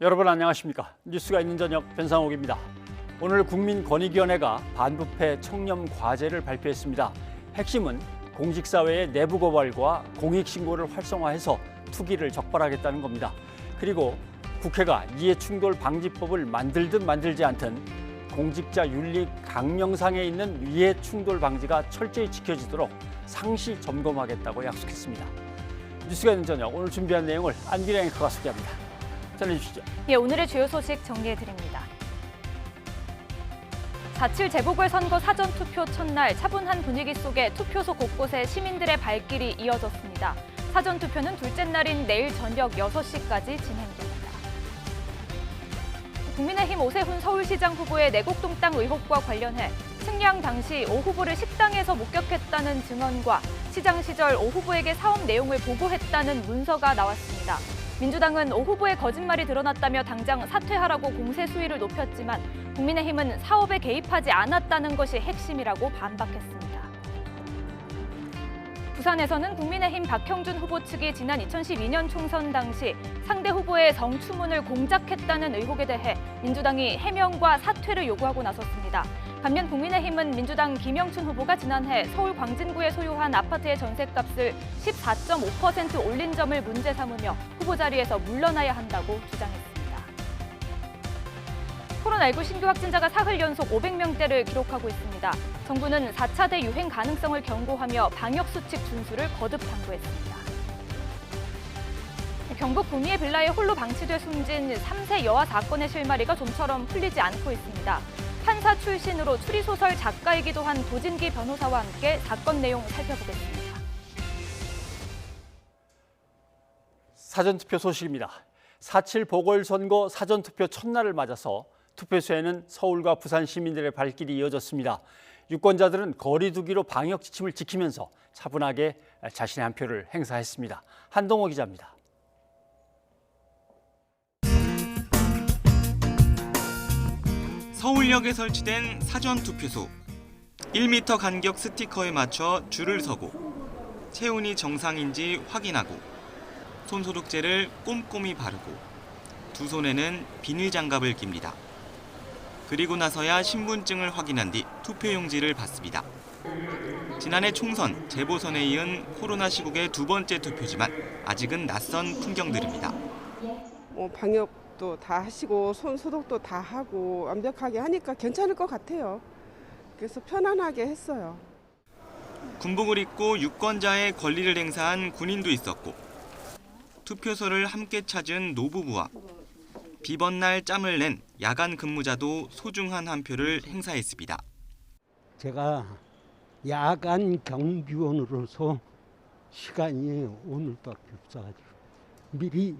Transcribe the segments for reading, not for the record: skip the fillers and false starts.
여러분 안녕하십니까? 뉴스가 있는 저녁 변상욱입니다. 오늘 국민권익위원회가 반부패 청렴 과제를 발표했습니다. 핵심은 공직사회의 내부 고발과 공익신고를 활성화해서 투기를 적발하겠다는 겁니다. 그리고 국회가 이해충돌 방지법을 만들든 만들지 않든 공직자 윤리 강령상에 있는 이해충돌 방지가 철저히 지켜지도록 상시 점검하겠다고 약속했습니다. 뉴스가 있는 저녁 오늘 준비한 내용을 안기량 앵커가 소개합니다. 전해주시죠. 예, 오늘의 주요 소식 정리해드립니다. 4.7 재보궐선거 사전투표 첫날 차분한 분위기 속에 투표소 곳곳에 시민들의 발길이 이어졌습니다. 사전투표는 둘째 날인 내일 저녁 6시까지 진행됩니다. 국민의힘 오세훈 서울시장 후보의 내곡동 땅 의혹과 관련해 측량 당시 오 후보를 식당에서 목격했다는 증언과 시장 시절 오 후보에게 사업 내용을 보고했다는 문서가 나왔습니다. 민주당은 오 후보의 거짓말이 드러났다며 당장 사퇴하라고 공세 수위를 높였지만 국민의힘은 사업에 개입하지 않았다는 것이 핵심이라고 반박했습니다. 부산에서는 국민의힘 박형준 후보 측이 지난 2012년 총선 당시 상대 후보의 성추문을 공작했다는 의혹에 대해 민주당이 해명과 사퇴를 요구하고 나섰습니다. 반면 국민의힘은 민주당 김영춘 후보가 지난해 서울 광진구에 소유한 아파트의 전셋값을 14.5% 올린 점을 문제 삼으며 후보 자리에서 물러나야 한다고 주장했습니다. 코로나19 신규 확진자가 사흘 연속 500명대를 기록하고 있습니다. 정부는 4차 대유행 가능성을 경고하며 방역수칙 준수를 거듭 당부했습니다. 경북 구미의 빌라에 홀로 방치돼 숨진 3세 여아 사건의 실마리가 좀처럼 풀리지 않고 있습니다. 판사 출신으로 추리소설 작가이기도 한 도진기 변호사와 함께 사건 내용 살펴보겠습니다. 사전투표 소식입니다. 4.7 보궐선거 사전투표 첫날을 맞아서 투표소에는 서울과 부산 시민들의 발길이 이어졌습니다. 유권자들은 거리 두기로 방역 지침을 지키면서 차분하게 자신의 한 표를 행사했습니다. 한동호 기자입니다. 서울역에 설치된 사전투표소. 1m 간격 스티커에 맞춰 줄을 서고 체온이 정상인지 확인하고 손소독제를 꼼꼼히 바르고 두 손에는 비닐장갑을 낍니다. 그리고 나서야 신분증을 확인한 뒤 투표용지를 받습니다. 지난해 총선, 재보선에 이은 코로나 시국의 두 번째 투표지만 아직은 낯선 풍경들입니다. 방역도 다 하시고 손 소독도 다 하고 완벽하게 하니까 괜찮을 것 같아요. 그래서 편안하게 했어요. 군복을 입고 유권자의 권리를 행사한 군인도 있었고 투표소를 함께 찾은 노부부와 비번날 짬을 낸 야간 근무자도 소중한 한 표를 행사했습니다. 제가 야간 경비원으로서 시간이 오늘밖에 없어가지고 미리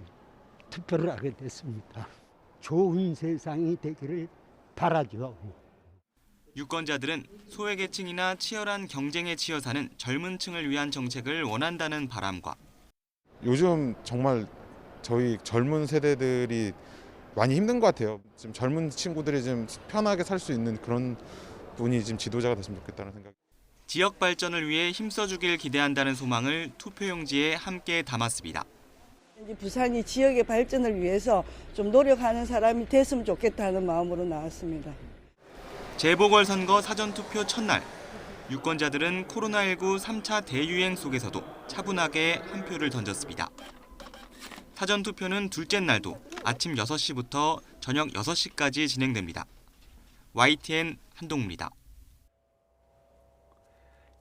투표를 하게 됐습니다. 좋은 세상이 되기를 바라죠. 유권자들은 소외계층이나 치열한 경쟁에 치여 사는 젊은 층을 위한 정책을 원한다는 바람과 요즘 정말 저희 젊은 세대들이 많이 힘든 것 같아요. 지금 젊은 친구들이 좀 편하게 살 수 있는 그런 분이 지금 지도자가 됐으면 좋겠다는 생각. 지역 발전을 위해 힘써주길 기대한다는 소망을 투표용지에 함께 담았습니다. 부산이 지역의 발전을 위해서 좀 노력하는 사람이 됐으면 좋겠다는 마음으로 나왔습니다. 재보궐선거 사전투표 첫날, 유권자들은 코로나19 3차 대유행 속에서도 차분하게 한 표를 던졌습니다. 사전투표는 둘째 날도 아침 6시부터 저녁 6시까지 진행됩니다. YTN 한동우입니다.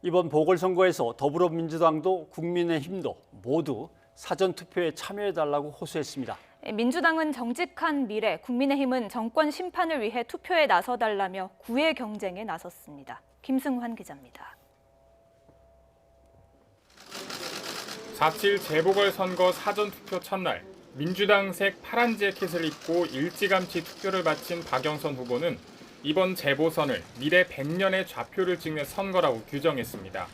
이번 보궐선거에서 더불어민주당도 국민의힘도 모두 사전투표에 참여해달라고 호소했습니다. 민주당은 정직한 미래, 국민의힘은 정권 심판을 위해 투표에 나서달라며 구애 경쟁에 나섰습니다. 김승환 기자입니다. 4.7 재보궐선거 사전투표 첫날 민주당색 파란 재킷을 입고 일찌감치 투표를 마친 박영선 후보는 이번 재보선을 미래 100년의 좌표를 찍는 선거라고 규정했습니다.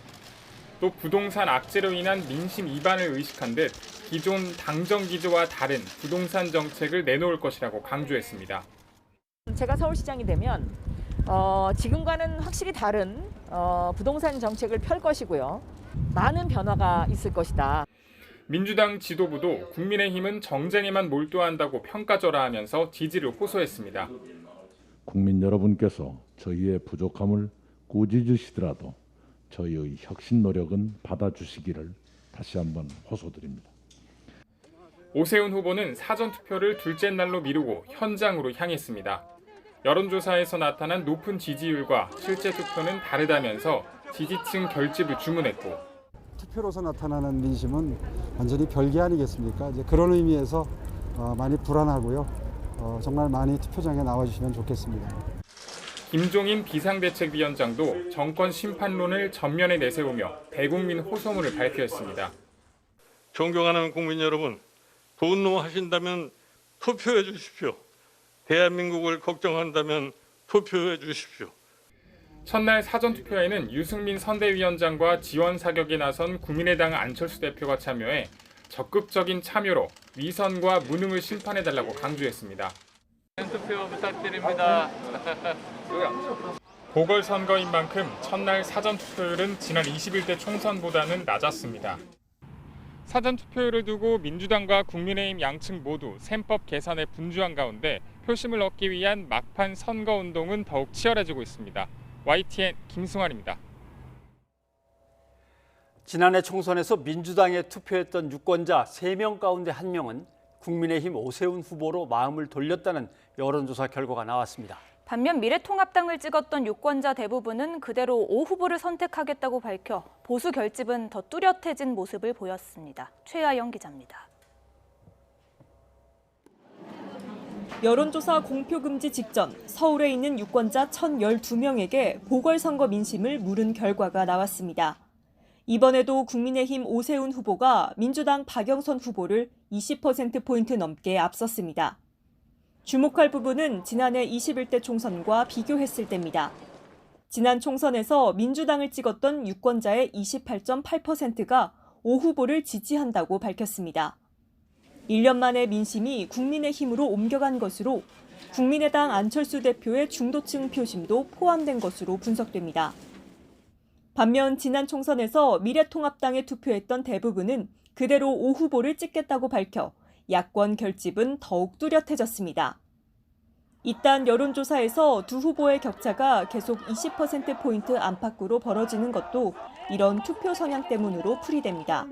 또 부동산 악재로 인한 민심 이반을 의식한 듯 기존 당정 기조와 다른 부동산 정책을 내놓을 것이라고 강조했습니다. 제가 서울시장이 되면 지금과는 확실히 다른 부동산 정책을 펼 것이고요. 많은 변화가 있을 것이다. 민주당 지도부도 국민의힘은 정쟁에만 몰두한다고 평가절하하면서 지지를 호소했습니다. 국민 여러분께서 저희의 부족함을 꾸짖으시더라도 저희의 혁신 노력은 받아주시기를 다시 한번 호소드립니다. 오세훈 후보는 사전투표를 둘째 날로 미루고 현장으로 향했습니다. 여론조사에서 나타난 높은 지지율과 실제 투표는 다르다면서 지지층 결집을 주문했고, 투표로서 나타나는 민심은 완전히 별개 아니겠습니까? 이제 그런 의미에서 많이 불안하고요. 정말 많이 투표장에 나와주시면 좋겠습니다. 김종인 비상대책위원장도 정권 심판론을 전면에 내세우며 대국민 호소문을 발표했습니다. 존경하는 국민 여러분, 분노하신다면 투표해 주십시오. 대한민국을 걱정한다면 투표해 주십시오. 첫날 사전투표에는 유승민 선대위원장과 지원 사격에 나선 국민의당 안철수 대표가 참여해 적극적인 참여로 위선과 무능을 심판해달라고 강조했습니다. 투표 부탁드립니다. 보궐선거인 만큼 첫날 사전투표율은 지난 21대 총선보다는 낮았습니다. 사전투표율을 두고 민주당과 국민의힘 양측 모두 셈법 계산에 분주한 가운데 표심을 얻기 위한 막판 선거운동은 더욱 치열해지고 있습니다. YTN 김승환입니다. 지난해 총선에서 민주당에 투표했던 유권자 3명 가운데 1명은 국민의힘 오세훈 후보로 마음을 돌렸다는 여론조사 결과가 나왔습니다. 반면 미래통합당을 찍었던 유권자 대부분은 그대로 오 후보를 선택하겠다고 밝혀 보수 결집은 더 뚜렷해진 모습을 보였습니다. 최하영 기자입니다. 여론조사 공표 금지 직전 서울에 있는 유권자 1,012명에게 보궐선거 민심을 물은 결과가 나왔습니다. 이번에도 국민의힘 오세훈 후보가 민주당 박영선 후보를 20%포인트 넘게 앞섰습니다. 주목할 부분은 지난해 21대 총선과 비교했을 때입니다. 지난 총선에서 민주당을 찍었던 유권자의 28.8%가 오 후보를 지지한다고 밝혔습니다. 1년 만에 민심이 국민의힘으로 옮겨간 것으로 국민의당 안철수 대표의 중도층 표심도 포함된 것으로 분석됩니다. 반면 지난 총선에서 미래통합당에 투표했던 대부분은 그대로 오 후보를 찍겠다고 밝혀 야권 결집은 더욱 뚜렷해졌습니다. 이딴 여론조사에서 두 후보의 격차가 계속 20%포인트 안팎으로 벌어지는 것도 이런 투표 성향 때문으로 풀이됩니다.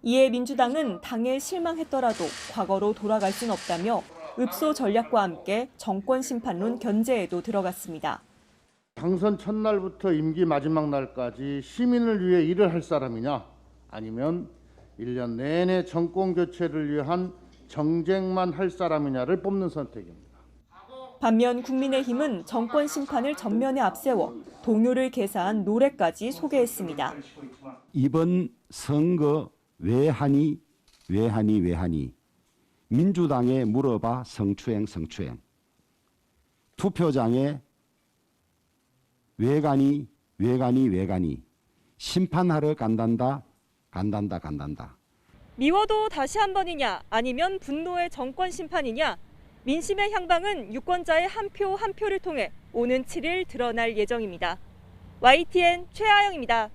이에 민주당은 당에 실망했더라도 과거로 돌아갈 순 없다며 읍소 전략과 함께 정권 심판론 견제에도 들어갔습니다. 당선 첫날부터 임기 마지막 날까지 시민을 위해 일을 할 사람이냐, 아니면 1년 내내 정권 교체를 위한 정쟁만 할 사람이냐를 뽑는 선택입니다. 반면 국민의힘은 정권 심판을 전면에 앞세워 동요를 개사한 노래까지 소개했습니다. 이번 선거 왜 하니 민주당에 물어봐 성추행 투표장에 왜 가니 심판하러 간단다. 미워도 다시 한 번이냐 아니면 분노의 정권 심판이냐, 민심의 향방은 유권자의 한 표 한 표를 통해 오는 7일 드러날 예정입니다. YTN 최하영입니다.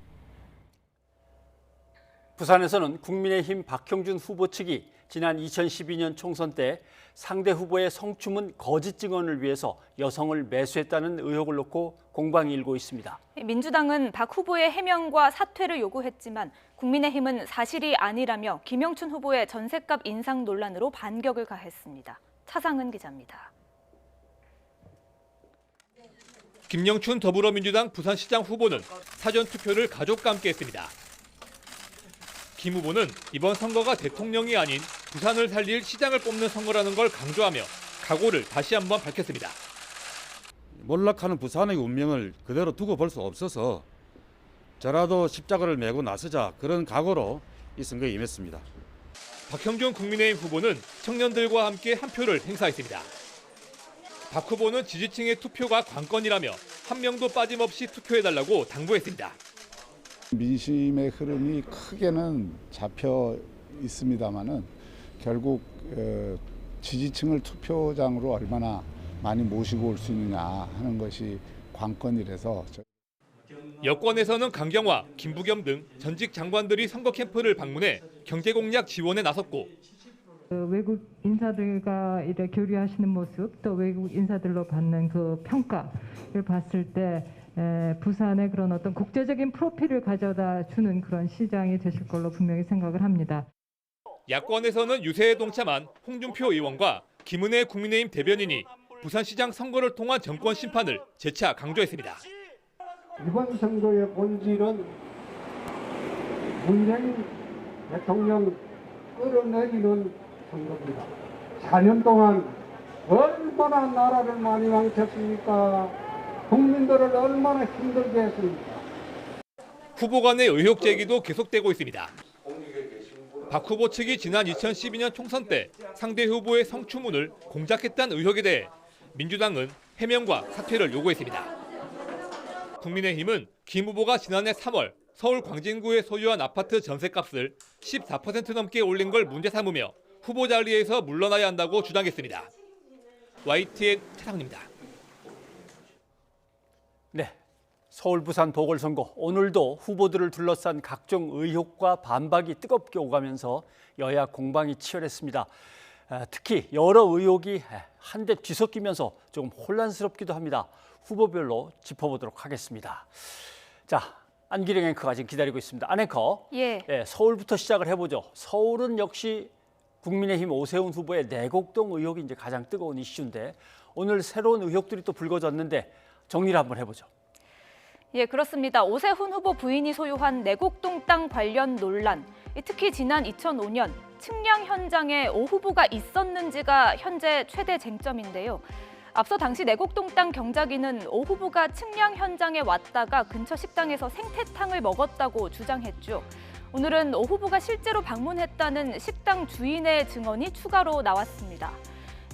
부산에서는 국민의힘 박형준 후보 측이 지난 2012년 총선 때 상대 후보의 성추문 거짓 증언을 위해서 여성을 매수했다는 의혹을 놓고 공방이 일고 있습니다. 민주당은 박 후보의 해명과 사퇴를 요구했지만 국민의힘은 사실이 아니라며 김영춘 후보의 전셋값 인상 논란으로 반격을 가했습니다. 차상은 기자입니다. 김영춘 더불어민주당 부산시장 후보는 사전투표를 가족과 함께 했습니다. 김 후보는 이번 선거가 대통령이 아닌 부산을 살릴 시장을 뽑는 선거라는 걸 강조하며 각오를 다시 한번 밝혔습니다. 몰락하는 부산의 운명을 그대로 두고 볼 수 없어서 저라도 십자가를 메고 나서자, 그런 각오로 이 선거에 임했습니다. 박형준 국민의힘 후보는 청년들과 함께 한 표를 행사했습니다. 박 후보는 지지층의 투표가 관건이라며 한 명도 빠짐없이 투표해달라고 당부했습니다. 민심의 흐름이 크게는 잡혀 있습니다만은 결국 지지층을 투표장으로 얼마나 많이 모시고 올 수 있느냐 하는 것이 관건이라서. 여권에서는 강경화, 김부겸 등 전직 장관들이 선거 캠프를 방문해 경제 공약 지원에 나섰고 외국 인사들과 이렇게 교류하시는 모습, 또 외국 인사들로 받는 그 평가를 봤을 때 부산의 그런 어떤 국제적인 프로필을 가져다 주는 그런 시장이 되실 걸로 분명히 생각을 합니다. 야권에서는 유세에 동참한 홍준표 의원과 김은혜 국민의힘 대변인이 부산시장 선거를 통한 정권 심판을 재차 강조했습니다. 이번 선거의 본질은 문재인 대통령 끌어내리는 선거입니다. 4년 동안 얼마나 나라를 많이 망쳤습니까? 국민들을 얼마나 힘들게 했습니까? 후보 간의 의혹 제기도 계속되고 있습니다. 박 후보 측이 지난 2012년 총선 때 상대 후보의 성추문을 공작했다는 의혹에 대해 민주당은 해명과 사퇴를 요구했습니다. 국민의힘은 김 후보가 지난해 3월 서울 광진구에 소유한 아파트 전세값을 14% 넘게 올린 걸 문제 삼으며 후보 자리에서 물러나야 한다고 주장했습니다. YTN 최상훈입니다. 네, 서울 부산 보궐선거 오늘도 후보들을 둘러싼 각종 의혹과 반박이 뜨겁게 오가면서 여야 공방이 치열했습니다. 특히 여러 의혹이 한데 뒤섞이면서 조금 혼란스럽기도 합니다. 후보별로 짚어보도록 하겠습니다. 자, 안기령 앵커가 지금 기다리고 있습니다. 안 앵커, 서울부터 시작을 해보죠. 서울은 역시 국민의힘 오세훈 후보의 내곡동 의혹이 이제 가장 뜨거운 이슈인데 오늘 새로운 의혹들이 또 불거졌는데 정리를 한번 해보죠. 예, 그렇습니다. 오세훈 후보 부인이 소유한 내곡동 땅 관련 논란. 특히 지난 2005년 측량 현장에 오 후보가 있었는지가 현재 최대 쟁점인데요. 앞서 당시 내곡동 땅 경작인은 오 후보가 측량 현장에 왔다가 근처 식당에서 생태탕을 먹었다고 주장했죠. 오늘은 오 후보가 실제로 방문했다는 식당 주인의 증언이 추가로 나왔습니다.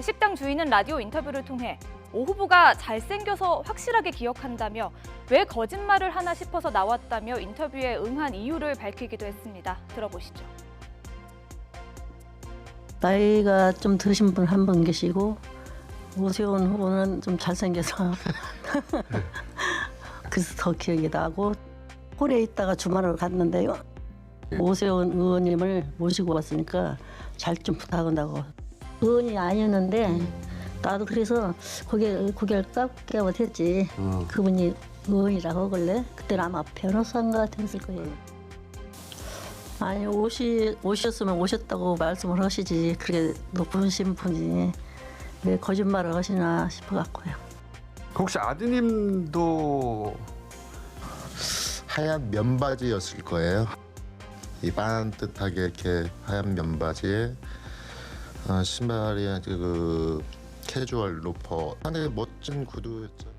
식당 주인은 라디오 인터뷰를 통해 오 후보가 잘생겨서 확실하게 기억한다며 왜 거짓말을 하나 싶어서 나왔다며 인터뷰에 응한 이유를 밝히기도 했습니다. 들어보시죠. 나이가 좀 드신 분 한 분 계시고 오세훈 후보는 좀 잘생겨서 그래서 더 기억이 나고 홀에 있다가 주말을 갔는데요. 오세훈 의원님을 모시고 왔으니까 잘 좀 부탁한다고. 의원이 아니었는데 나도 그래서 고개를 깎게 못했지. 그분이 의원이라고 하길래 그때는 아마 변호사인가 됐을 거예요. 아니 오셨으면 오셨다고 말씀을 하시지 그렇게 높으신 분이 왜 거짓말을 하시나 싶어갖고요. 혹시 아드님도 하얀 면바지였을 거예요. 이 반듯하게 이렇게 하얀 면바지에 신발이 그 캐주얼 로퍼, 상당히 멋진 구두였죠.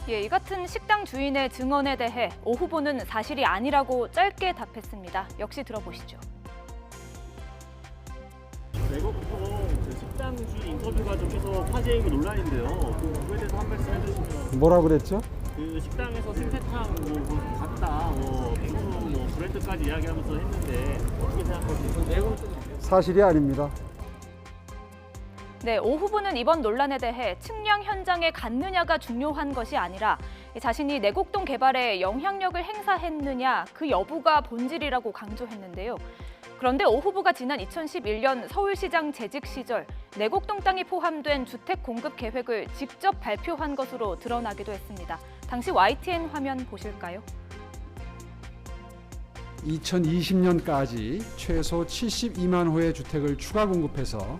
예, 이 같은 식당 주인의 증언에 대해 오 후보는 사실이 아니라고 짧게 답했습니다. 역시 들어보시죠. 내곡동 식당 주인 인터뷰가 좀 계속 화제이고 논란인데요. 그거에 대해서 한 말씀 해주시면. 뭐라 그랬죠? 그 식당에서 생태탕 갔다, 빙수 브랜드까지 이야기하면서 했는데 어떻게 생각하세요? 사실이 아닙니다. 네, 오 후보는 이번 논란에 대해 측량 현장에 갔느냐가 중요한 것이 아니라 자신이 내곡동 개발에 영향력을 행사했느냐 그 여부가 본질이라고 강조했는데요. 그런데 오 후보가 지난 2011년 서울시장 재직 시절 내곡동 땅이 포함된 주택 공급 계획을 직접 발표한 것으로 드러나기도 했습니다. 당시 YTN 화면 보실까요? 2020년까지 최소 72만 호의 주택을 추가 공급해서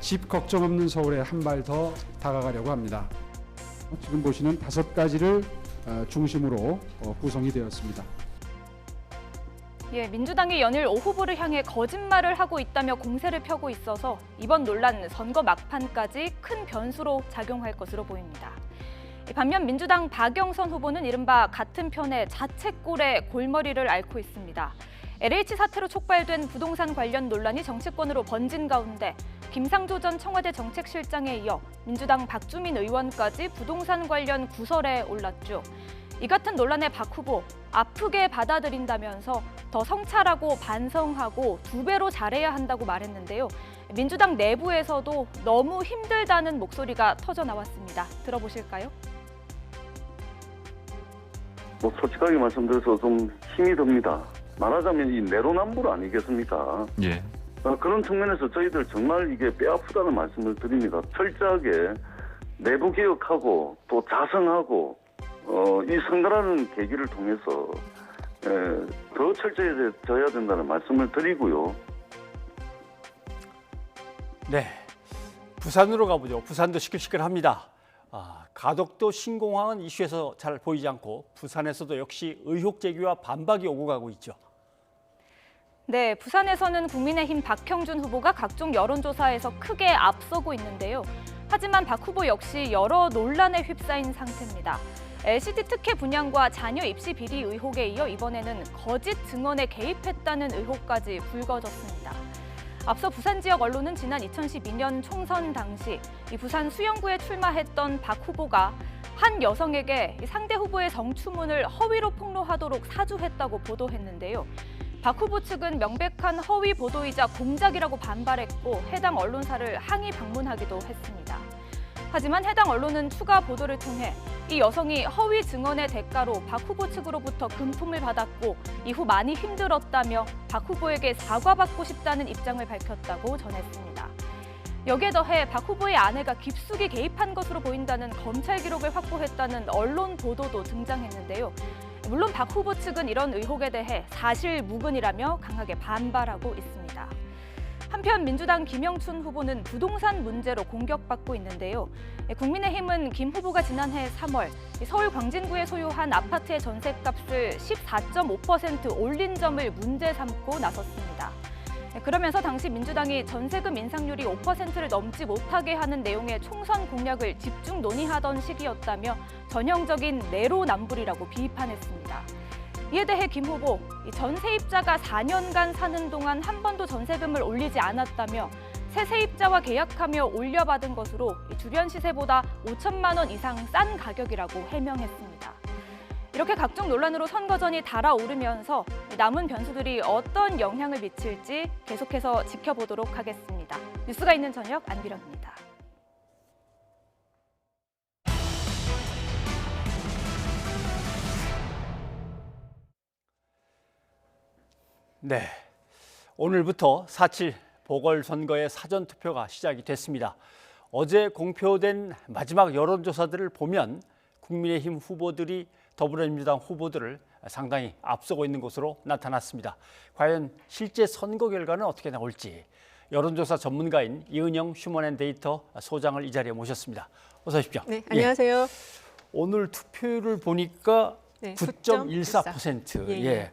집 걱정 없는 서울에 한 발 더 다가가려고 합니다. 지금 보시는 5가지를 중심으로 구성이 되었습니다. 예, 민주당이 연일 오 후보를 향해 거짓말을 하고 있다며 공세를 펴고 있어서 이번 논란 선거 막판까지 큰 변수로 작용할 것으로 보입니다. 반면 민주당 박영선 후보는 이른바 같은 편의 자책골에 골머리를 앓고 있습니다. LH 사태로 촉발된 부동산 관련 논란이 정치권으로 번진 가운데 김상조 전 청와대 정책실장에 이어 민주당 박주민 의원까지 부동산 관련 구설에 올랐죠. 이 같은 논란에 박 후보 아프게 받아들인다면서 더 성찰하고 반성하고 2배로 잘해야 한다고 말했는데요. 민주당 내부에서도 너무 힘들다는 목소리가 터져 나왔습니다. 들어보실까요? 솔직하게 말씀드려서 좀 힘이 듭니다. 말하자면 이 내로남불 아니겠습니까? 예. 그런 측면에서 저희들 정말 이게 뼈아프다는 말씀을 드립니다. 철저하게 내부 개혁하고 또 자성하고 이 선거라는 계기를 통해서 더 철저해져야 된다는 말씀을 드리고요. 네, 부산으로 가보죠. 부산도 시끌시끌합니다. 가덕도 신공항은 이슈에서 잘 보이지 않고 부산에서도 역시 의혹 제기와 반박이 오고 가고 있죠. 네, 부산에서는 국민의힘 박형준 후보가 각종 여론조사에서 크게 앞서고 있는데요. 하지만 박 후보 역시 여러 논란에 휩싸인 상태입니다. LCT 특혜 분양과 자녀 입시 비리 의혹에 이어 이번에는 거짓 증언에 개입했다는 의혹까지 불거졌습니다. 앞서 부산 지역 언론은 지난 2012년 총선 당시 이 부산 수영구에 출마했던 박 후보가 한 여성에게 상대 후보의 성추문을 허위로 폭로하도록 사주했다고 보도했는데요. 박 후보 측은 명백한 허위 보도이자 공작이라고 반발했고 해당 언론사를 항의 방문하기도 했습니다. 하지만 해당 언론은 추가 보도를 통해 이 여성이 허위 증언의 대가로 박 후보 측으로부터 금품을 받았고 이후 많이 힘들었다며 박 후보에게 사과받고 싶다는 입장을 밝혔다고 전했습니다. 여기에 더해 박 후보의 아내가 깊숙이 개입한 것으로 보인다는 검찰 기록을 확보했다는 언론 보도도 등장했는데요. 물론 박 후보 측은 이런 의혹에 대해 사실 무근이라며 강하게 반발하고 있습니다. 한편 민주당 김영춘 후보는 부동산 문제로 공격받고 있는데요. 국민의힘은 김 후보가 지난해 3월 서울 광진구에 소유한 아파트의 전셋값을 14.5% 올린 점을 문제 삼고 나섰습니다. 그러면서 당시 민주당이 전세금 인상률이 5%를 넘지 못하게 하는 내용의 총선 공약을 집중 논의하던 시기였다며 전형적인 내로남불이라고 비판했습니다. 이에 대해 김 후보, 전 세입자가 4년간 사는 동안 한 번도 전세금을 올리지 않았다며 새 세입자와 계약하며 올려받은 것으로 주변 시세보다 5천만 원 이상 싼 가격이라고 해명했습니다. 이렇게 각종 논란으로 선거전이 달아오르면서 남은 변수들이 어떤 영향을 미칠지 계속해서 지켜보도록 하겠습니다. 뉴스가 있는 저녁 안비령입니다. 네, 오늘부터 4.7 보궐선거의 사전투표가 시작이 됐습니다. 어제 공표된 마지막 여론조사들을 보면 국민의힘 후보들이 더불어민주당 후보들을 상당히 앞서고 있는 것으로 나타났습니다. 과연 실제 선거 결과는 어떻게 나올지 여론조사 전문가인 이은영 휴먼앤데이터 소장을 이 자리에 모셨습니다. 어서 오십시오. 네, 안녕하세요. 예. 오늘 투표율을 보니까 네, 9.14%. 예.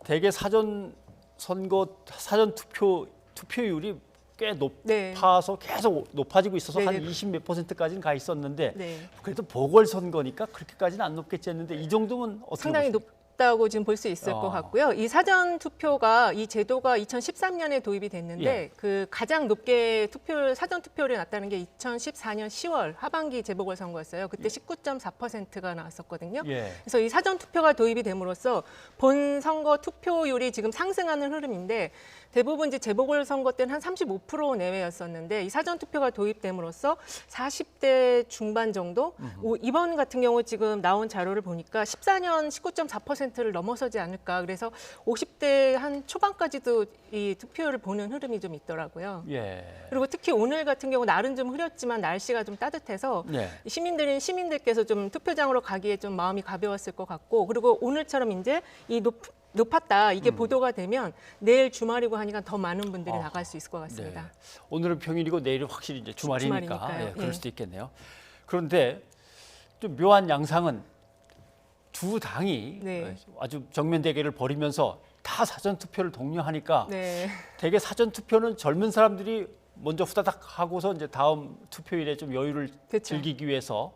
대개 사전 투표율이 꽤 높아서 계속 높아지고 있어서 한 20몇 %까지는 가 있었는데 그래도 보궐선거니까 그렇게까지는 안 높겠지 했는데 이 정도면 어떻게 상당히 높다고 지금 볼 수 있을 것 같고요. 이 사전 투표가 이 제도가 2013년에 도입이 됐는데 그 가장 높게 사전 투표율이 났다는 게 2014년 10월 하반기 재보궐선거였어요. 그때 19.4%가 나왔었거든요. 그래서 이 사전 투표가 도입이 됨으로써 본 선거 투표율이 지금 상승하는 흐름인데 대부분 이제 재보궐선거 때는 한 35% 내외였었는데 이 사전투표가 도입됨으로써 40대 중반 정도 이번 같은 경우 지금 나온 자료를 보니까 14년 19.4%를 넘어서지 않을까. 그래서 50대 한 초반까지도 이 투표율을 보는 흐름이 좀 있더라고요. 그리고 특히 오늘 같은 경우 날은 좀 흐렸지만 날씨가 좀 따뜻해서 시민들께서 좀 투표장으로 가기에 좀 마음이 가벼웠을 것 같고 그리고 오늘처럼 이제 이 높았다 이게 보도가 되면 내일 주말이고 하니까 더 많은 분들이 나갈 수 있을 것 같습니다. 네. 오늘은 평일이고 내일은 확실히 이제 주말이니까 그럴 수도 있겠네요. 그런데 좀 묘한 양상은 두 당이 아주 정면 대결을 벌이면서 다 사전 투표를 독려하니까 대개 사전 투표는 젊은 사람들이 먼저 후다닥 하고서 이제 다음 투표일에 좀 여유를 즐기기 위해서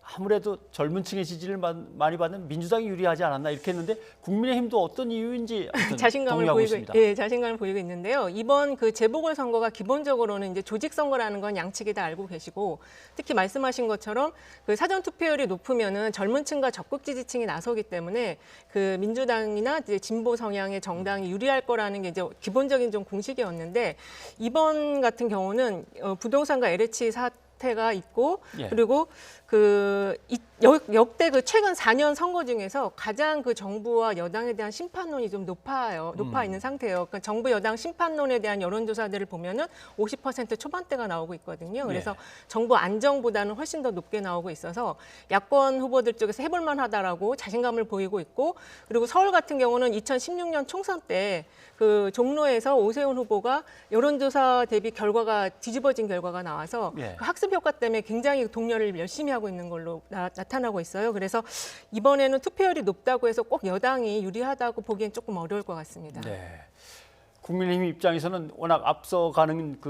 아무래도 젊은 층의 지지를 많이 받는 민주당이 유리하지 않았나 이렇게 했는데 국민의힘도 어떤 이유인지 자신감을 보이고 있는데요. 이번 그 재보궐선거가 기본적으로는 이제 조직선거라는 건 양측이 다 알고 계시고 특히 말씀하신 것처럼 그 사전 투표율이 높으면은 젊은층과 적극 지지층이 나서기 때문에 그 민주당이나 이제 진보 성향의 정당이 유리할 거라는 게 이제 기본적인 좀 공식이었는데 이번 같은 경우는 부동산과 LH 사태 사태가 있고 예. 그리고 역대 최근 4년 선거 중에서 가장 정부와 여당에 대한 심판론이 좀 높아 있는 상태예요. 그러니까 정부 여당 심판론에 대한 여론조사들을 보면은 50% 초반대가 나오고 있거든요. 그래서 예. 정부 안정보다는 훨씬 더 높게 나오고 있어서 야권 후보들 쪽에서 해볼만 하다라고 자신감을 보이고 있고, 그리고 서울 같은 경우는 2016년 총선 때 종로에서 오세훈 후보가 여론조사 대비 결과가 뒤집어진 결과가 나와서 예. 학습 효과 때문에 굉장히 동료를 열심히 하고 있는 걸로 나타나고 있어요. 그래서 이번에는 투표율이 높다고 해서 꼭 여당이 유리하다고 보기엔 조금 어려울 것 같습니다. 네. 국민의힘 입장에서는 워낙 앞서가는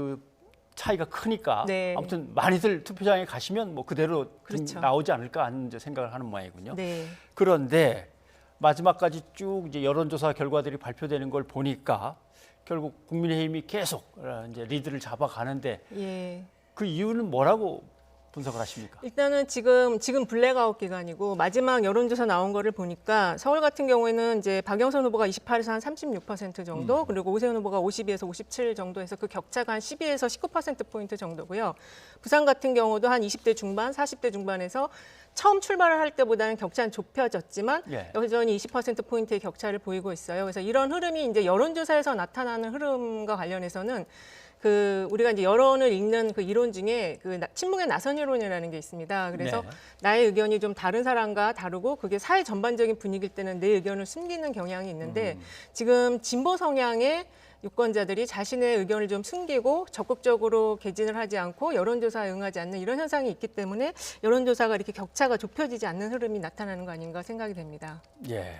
차이가 크니까 네. 아무튼 많이들 투표장에 가시면 그대로 그렇죠. 나오지 않을까 하는 생각을 하는 모양이군요. 네. 그런데 마지막까지 쭉 이제 여론조사 결과들이 발표되는 걸 보니까 결국 국민의힘이 계속 이제 리드를 잡아가는데 예. 그 이유는 뭐라고 분석을 하십니까? 일단은 지금 블랙아웃 기간이고 마지막 여론조사 나온 거를 보니까 서울 같은 경우에는 이제 박영선 후보가 28에서 한 36% 정도, 그리고 오세훈 후보가 52에서 57 정도에서 그 격차가 한 12에서 19%포인트 정도고요. 부산 같은 경우도 한 20대 중반, 40대 중반에서 처음 출발을 할 때보다는 격차는 좁혀졌지만 예. 여전히 20%포인트의 격차를 보이고 있어요. 그래서 이런 흐름이 이제 여론조사에서 나타나는 흐름과 관련해서는 우리가 이제 여론을 읽는 이론 중에 침묵의 나선 이론이라는 게 있습니다. 그래서 네. 나의 의견이 좀 다른 사람과 다르고 그게 사회 전반적인 분위기일 때는 내 의견을 숨기는 경향이 있는데 지금 진보 성향의 유권자들이 자신의 의견을 좀 숨기고 적극적으로 개진을 하지 않고 여론조사에 응하지 않는 이런 현상이 있기 때문에 여론조사가 이렇게 격차가 좁혀지지 않는 흐름이 나타나는 거 아닌가 생각이 됩니다. 예.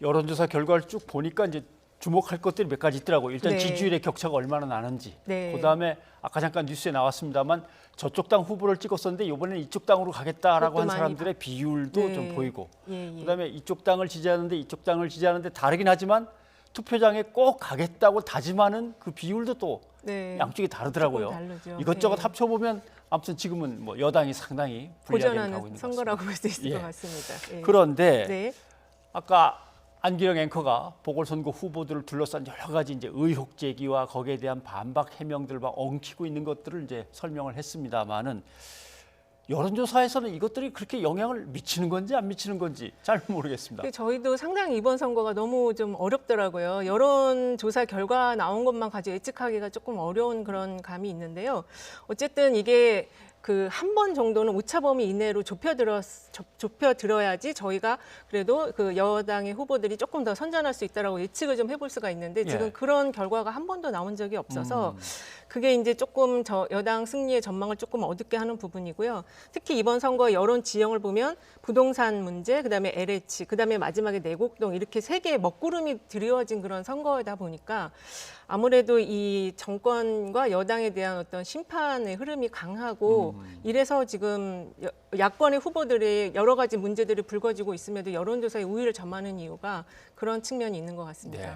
여론조사 결과를 쭉 보니까 이제 주목할 것들이 몇 가지 있더라고요. 일단 네. 지지율의 격차가 얼마나 나는지. 네. 그다음에 아까 잠깐 뉴스에 나왔습니다만 저쪽 당 후보를 찍었었는데 이번에는 이쪽 당으로 가겠다라고 한 사람들의 비율도 네. 좀 보이고. 예. 그다음에 이쪽 당을 지지하는데 이쪽 당을 지지하는데 다르긴 하지만 투표장에 꼭 가겠다고 다짐하는 그 비율도 또 네. 양쪽이 다르더라고요. 조금 다르죠. 이것저것 네. 합쳐보면 아무튼 지금은 여당이 상당히 불리하게 가고 고전하는 있는 것 선거라고 볼 수 있을 예. 것 같습니다. 예. 그런데 네. 아까 안기령 앵커가 보궐선거 후보들을 둘러싼 여러 가지 이제 의혹 제기와 거기에 대한 반박 해명들 막 엉키고 있는 것들을 이제 설명을 했습니다만은 여론조사에서는 이것들이 그렇게 영향을 미치는 건지 안 미치는 건지 잘 모르겠습니다. 저희도 상당히 이번 선거가 너무 좀 어렵더라고요. 여론조사 결과 나온 것만 가지고 예측하기가 조금 어려운 그런 감이 있는데요. 어쨌든 이게 한 번 정도는 오차 범위 이내로 좁혀들어야지 저희가 그래도 여당의 후보들이 조금 더 선전할 수 있다라고 예측을 좀 해볼 수가 있는데 지금 예. 그런 결과가 한 번도 나온 적이 없어서 그게 이제 조금 여당 승리의 전망을 조금 어둡게 하는 부분이고요. 특히 이번 선거 여론 지형을 보면 부동산 문제, 그다음에 LH, 그다음에 마지막에 내곡동 이렇게 세 개의 먹구름이 드리워진 그런 선거이다 보니까 아무래도 이 정권과 여당에 대한 어떤 심판의 흐름이 강하고 이래서 지금 야권의 후보들의 여러 가지 문제들이 불거지고 있음에도 여론조사에 우위를 점하는 이유가 그런 측면이 있는 것 같습니다. 네.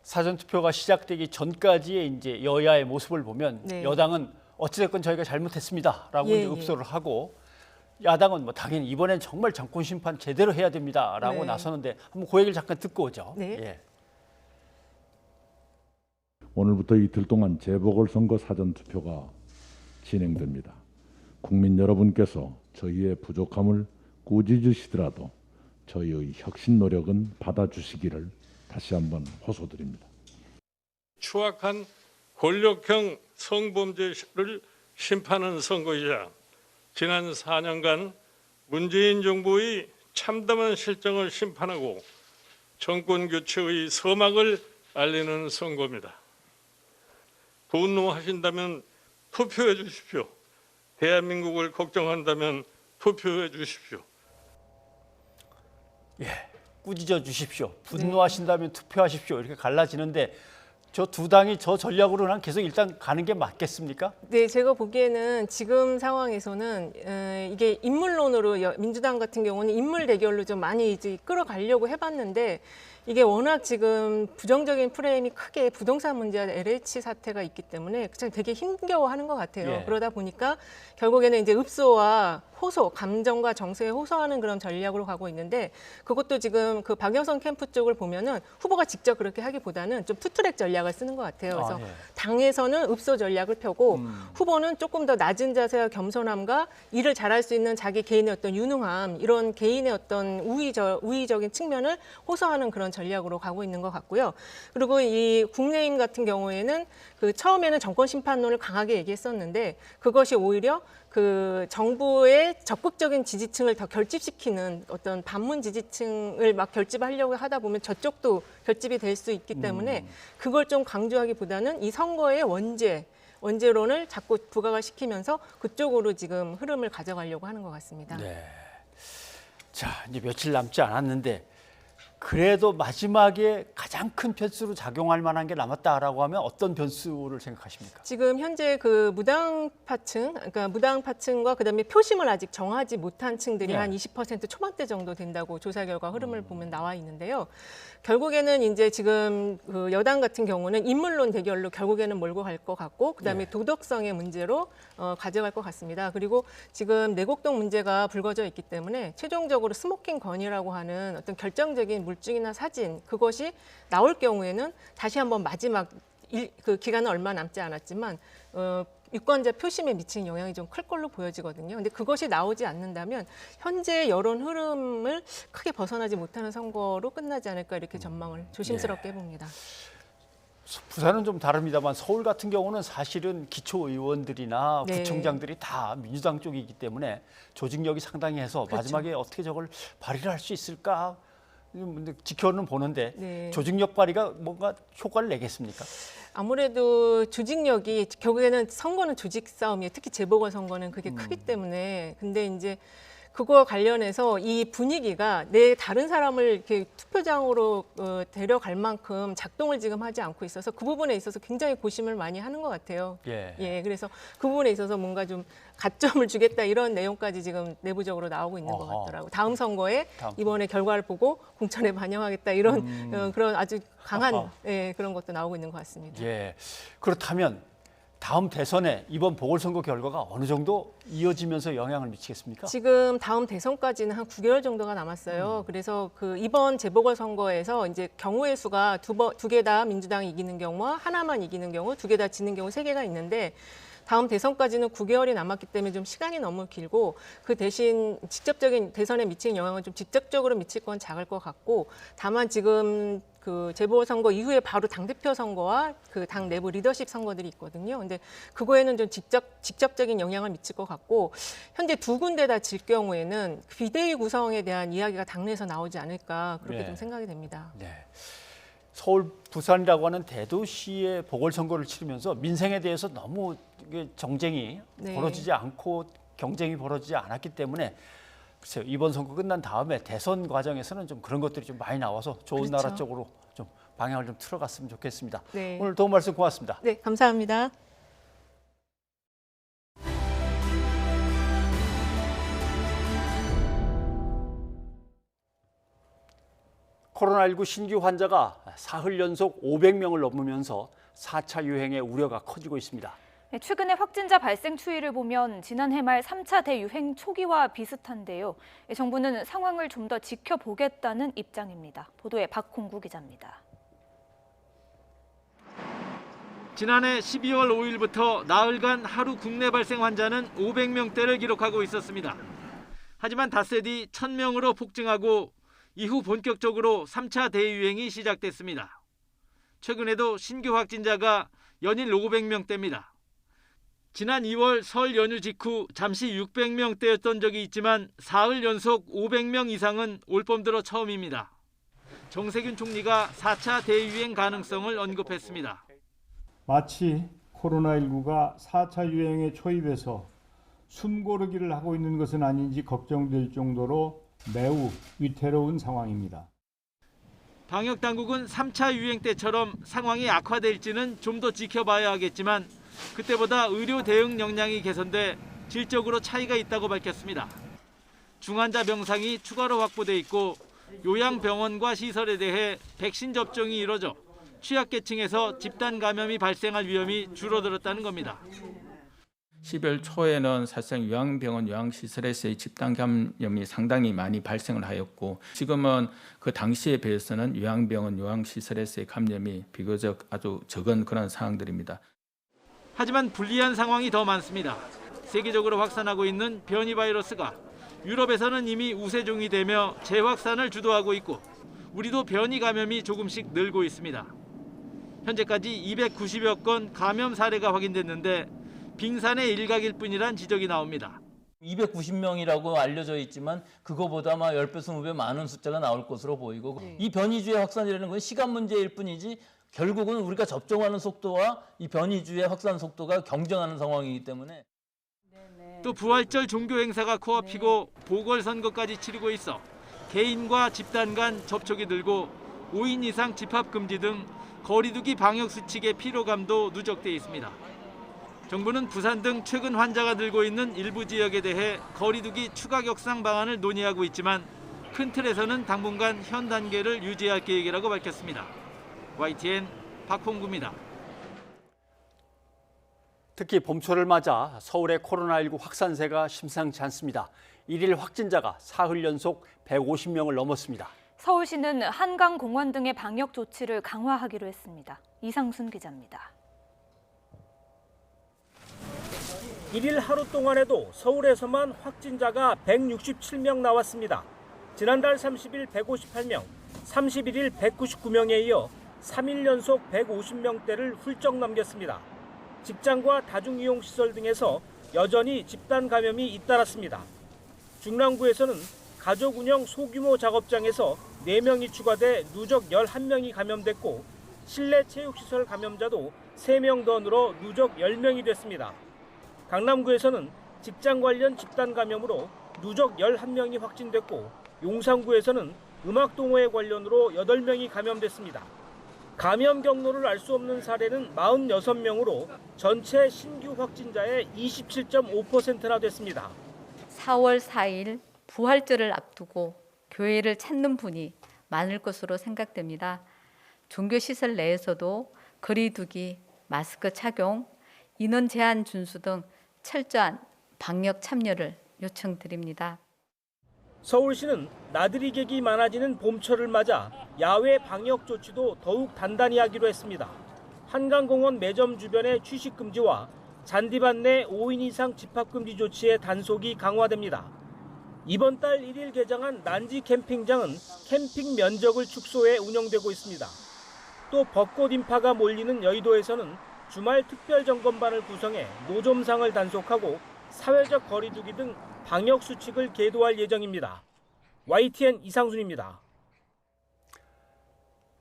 사전 투표가 시작되기 전까지의 이제 여야의 모습을 보면 네. 여당은 어찌됐건 저희가 잘못했습니다라고 이제 읍소를 하고 야당은 당연히 이번엔 정말 정권 심판 제대로 해야 됩니다라고 네. 나서는데 한번 그 얘기를 잠깐 듣고 오죠. 네. 예. 오늘부터 이틀 동안 재보궐선거 사전투표가 진행됩니다. 국민 여러분께서 저희의 부족함을 꾸짖으시더라도 저희의 혁신 노력은 받아주시기를 다시 한번 호소드립니다. 추악한 권력형 성범죄를 심판하는 선거이자 지난 4년간 문재인 정부의 참담한 실정을 심판하고 정권 교체의 서막을 알리는 선거입니다. 분노하신다면 투표해 주십시오. 대한민국을 걱정한다면 투표해 주십시오. 예, 꾸짖어 주십시오. 분노하신다면 투표하십시오. 이렇게 갈라지는데 저 두 당이 저 전략으로는 계속 일단 가는 게 맞겠습니까? 네, 제가 보기에는 지금 상황에서는 이게 인물론으로 민주당 같은 경우는 인물 대결로 좀 많이 이제 끌어가려고 해봤는데 이게 워낙 지금 부정적인 프레임이 크게 부동산 문제와 LH 사태가 있기 때문에 되게 힘겨워하는 것 같아요. 예. 그러다 보니까 결국에는 이제 읍소와 호소, 감정과 정서에 호소하는 그런 전략으로 가고 있는데 그것도 지금 그 박영선 캠프 쪽을 보면은 후보가 직접 그렇게 하기보다는 좀 투트랙 전략을 쓰는 것 같아요. 그래서 당에서는 읍소 전략을 펴고 후보는 조금 더 낮은 자세와 겸손함과 일을 잘할 수 있는 자기 개인의 어떤 유능함, 이런 개인의 어떤 우위적인 측면을 호소하는 그런 전략으로 가고 있는 것 같고요. 그리고 이 국민의힘 같은 경우에는 그 처음에는 정권 심판론을 강하게 얘기했었는데 그것이 오히려 그 정부의 적극적인 지지층을 더 결집시키는 어떤 반문 지지층을 막 결집하려고 하다 보면 저쪽도 결집이 될 수 있기 때문에 그걸 좀 강조하기보다는 이 선거의 원죄론을 자꾸 부각을 시키면서 그쪽으로 지금 흐름을 가져가려고 하는 것 같습니다. 네. 자, 이제 며칠 남지 않았는데 그래도 마지막에 가장 큰 변수로 작용할 만한 게 남았다라고 하면 어떤 변수를 생각하십니까? 지금 현재 그 무당파층, 그러니까 무당파층과 그다음에 표심을 아직 정하지 못한 층들이 한 20% 초반대 정도 된다고 조사 결과 흐름을 보면 나와 있는데요. 결국에는 이제 지금 그 여당 같은 경우는 인물론 대결로 결국에는 몰고 갈 것 같고 그다음에 도덕성의 문제로 가져갈 것 같습니다. 그리고 지금 내곡동 문제가 불거져 있기 때문에 최종적으로 스모킹 건이라고 하는 어떤 결정적인 물증이나 사진 그것이 나올 경우에는 다시 한번 마지막 그 기간은 얼마 남지 않았지만 유권자 표심에 미치는 영향이 좀 클 걸로 보여지거든요. 근데 그것이 나오지 않는다면 현재 여론 흐름을 크게 벗어나지 못하는 선거로 끝나지 않을까 이렇게 전망을 조심스럽게 해봅니다. 부산은 좀 다릅니다만 서울 같은 경우는 사실은 기초의원들이나 네. 구청장들이 다 민주당 쪽이기 때문에 조직력이 상당히 해서 그렇죠. 마지막에 어떻게 저걸 발휘를 할 수 있을까 지켜는 보는데 네. 조직력 발휘가 뭔가 효과를 내겠습니까? 아무래도 조직력이 결국에는 선거는 조직 싸움이에요. 특히 재보궐선거는 그게 크기 때문에. 근데 이제 그거와 관련해서 이 분위기가 내 다른 사람을 이렇게 투표장으로 데려갈 만큼 작동을 지금 하지 않고 있어서 그 부분에 있어서 굉장히 고심을 많이 하는 것 같아요. 예. 그래서 그 부분에 있어서 뭔가 좀 가점을 주겠다 이런 내용까지 지금 내부적으로 나오고 있는 것 같더라고요. 다음 선거에 이번에 결과를 보고 공천에 반영하겠다 이런 그런 아주 강한 그런 것도 나오고 있는 것 같습니다. 예. 그렇다면 다음 대선에 이번 보궐선거 결과가 어느 정도 이어지면서 영향을 미치겠습니까? 지금 다음 대선까지는 한 9개월 정도가 남았어요. 그래서 그 이번 재보궐선거에서 이제 경우의 수가 두 개 다 민주당이 이기는 경우와 하나만 이기는 경우, 두 개 다 지는 경우 3개가 있는데 다음 대선까지는 9개월이 남았기 때문에 좀 시간이 너무 길고 그 대신 직접적인 대선에 미치는 영향은 좀 직접적으로 미칠 건 작을 것 같고 다만 지금 그 재보궐선거 이후에 바로 당대표 선거와 그 당 내부 리더십 선거들이 있거든요. 근데 그거에는 좀 직접적인 영향을 미칠 것 같고 현재 두 군데 다 질 경우에는 비대위 구성에 대한 이야기가 당내에서 나오지 않을까 그렇게 좀 생각이 됩니다. 네. 서울, 부산이라고 하는 대도시의 보궐선거를 치르면서 민생에 대해서 너무 정쟁이 벌어지지 않고 경쟁이 벌어지지 않았기 때문에 글쎄요, 이번 선거 끝난 다음에 대선 과정에서는 좀 그런 것들이 좀 많이 나와서 좋은 나라 쪽으로 좀 방향을 좀 틀어갔으면 좋겠습니다. 네. 오늘 도움 말씀 고맙습니다. 네, 감사합니다. 코로나19 신규 환자가 사흘 연속 500명을 넘으면서 4차 유행의 우려가 커지고 있습니다. 최근의 확진자 발생 추이를 보면 지난해 말 3차 대유행 초기와 비슷한데요. 정부는 상황을 좀 더 지켜보겠다는 입장입니다. 보도에 박홍구 기자입니다. 지난해 12월 5일부터 나흘간 하루 국내 발생 환자는 500명대를 기록하고 있었습니다. 하지만 닷새 뒤 1000명으로 폭증하고 이후 본격적으로 3차 대유행이 시작됐습니다. 최근에도 신규 확진자가 연일 500명대입니다. 지난 2월 설 연휴 직후 잠시 600명대였던 적이 있지만 사흘 연속 500명 이상은 올봄 들어 처음입니다. 정세균 총리가 4차 대유행 가능성을 언급했습니다. 마치 코로나19가 4차 유행에 초입해서 숨고르기를 하고 있는 것은 아닌지 걱정될 정도로 매우 위태로운 상황입니다. 방역당국은 3차 유행 때처럼 상황이 악화될지는 좀 더 지켜봐야 하겠지만 그때보다 의료 대응 역량이 개선돼 질적으로 차이가 있다고 밝혔습니다. 중환자 병상이 추가로 확보돼 있고 요양병원과 시설에 대해 백신 접종이 이뤄져 취약계층에서 집단 감염이 발생할 위험이 줄어들었다는 겁니다. 12월 초에는 사실상 요양병원 요양시설에서의 집단 감염이 상당히 많이 발생을 하였고 지금은 그 당시에 비해서는 요양병원 요양시설에서의 감염이 비교적 아주 적은 그런 상황들입니다. 하지만 불리한 상황이 더 많습니다. 세계적으로 확산하고 있는 변이 바이러스가 유럽에서는 이미 우세종이 되며 재확산을 주도하고 있고 우리도 변이 감염이 조금씩 늘고 있습니다. 현재까지 290여 건 감염 사례가 확인됐는데 빙산의 일각일 뿐이란 지적이 나옵니다. 290명이라고 알려져 있지만 그거보다 아마 10배, 20배 많은 숫자가 나올 것으로 보이고 이 변이주의 확산이라는 건 시간 문제일 뿐이지 결국은 우리가 접종하는 속도와 이 변이주의 확산 속도가 경쟁하는 상황이기 때문에 또 부활절 종교 행사가 코앞이고 보궐선거까지 치르고 있어 개인과 집단 간 접촉이 늘고 5인 이상 집합 금지 등 거리두기 방역 수칙의 피로감도 누적돼 있습니다. 정부는 부산 등 최근 환자가 늘고 있는 일부 지역에 대해 거리두기 추가 격상 방안을 논의하고 있지만 큰 틀에서는 당분간 현 단계를 유지할 계획이라고 밝혔습니다. YTN 박홍구입니다. 특히 봄철을 맞아 서울의 코로나19 확산세가 심상치 않습니다. 1일 확진자가 사흘 연속 150명을 넘었습니다. 서울시는 한강공원 등의 방역 조치를 강화하기로 했습니다. 이상순 기자입니다. 1일 하루 동안에도 서울에서만 확진자가 167명 나왔습니다. 지난달 30일 158명, 31일 199명에 이어 3일 연속 150명대를 훌쩍 넘겼습니다. 직장과 다중이용시설 등에서 여전히 집단 감염이 잇따랐습니다. 중랑구에서는 가족 운영 소규모 작업장에서 4명이 추가돼 누적 11명이 감염됐고 실내 체육시설 감염자도 3명 더 늘어 누적 10명이 됐습니다. 강남구에서는 직장 관련 집단 감염으로 누적 11명이 확진됐고 용산구에서는 음악 동호회 관련으로 8명이 감염됐습니다. 감염 경로를 알 수 없는 사례는 46명으로 전체 신규 확진자의 27.5%나 됐습니다. 4월 4일 부활절을 앞두고 교회를 찾는 분이 많을 것으로 생각됩니다. 종교시설 내에서도 거리두기, 마스크 착용, 인원 제한 준수 등 철저한 방역 참여를 요청드립니다. 서울시는 나들이 객이 많아지는 봄철을 맞아 야외 방역 조치도 더욱 단단히 하기로 했습니다. 한강공원 매점 주변의 취식 금지와 잔디밭 내 5인 이상 집합 금지 조치의 단속이 강화됩니다. 이번 달 1일 개장한 난지 캠핑장은 캠핑 면적을 축소해 운영되고 있습니다. 또 벚꽃 인파가 몰리는 여의도에서는 주말 특별 점검반을 구성해 노점상을 단속하고 사회적 거리두기 등 방역 수칙을 계도할 예정입니다. YTN 이상순입니다.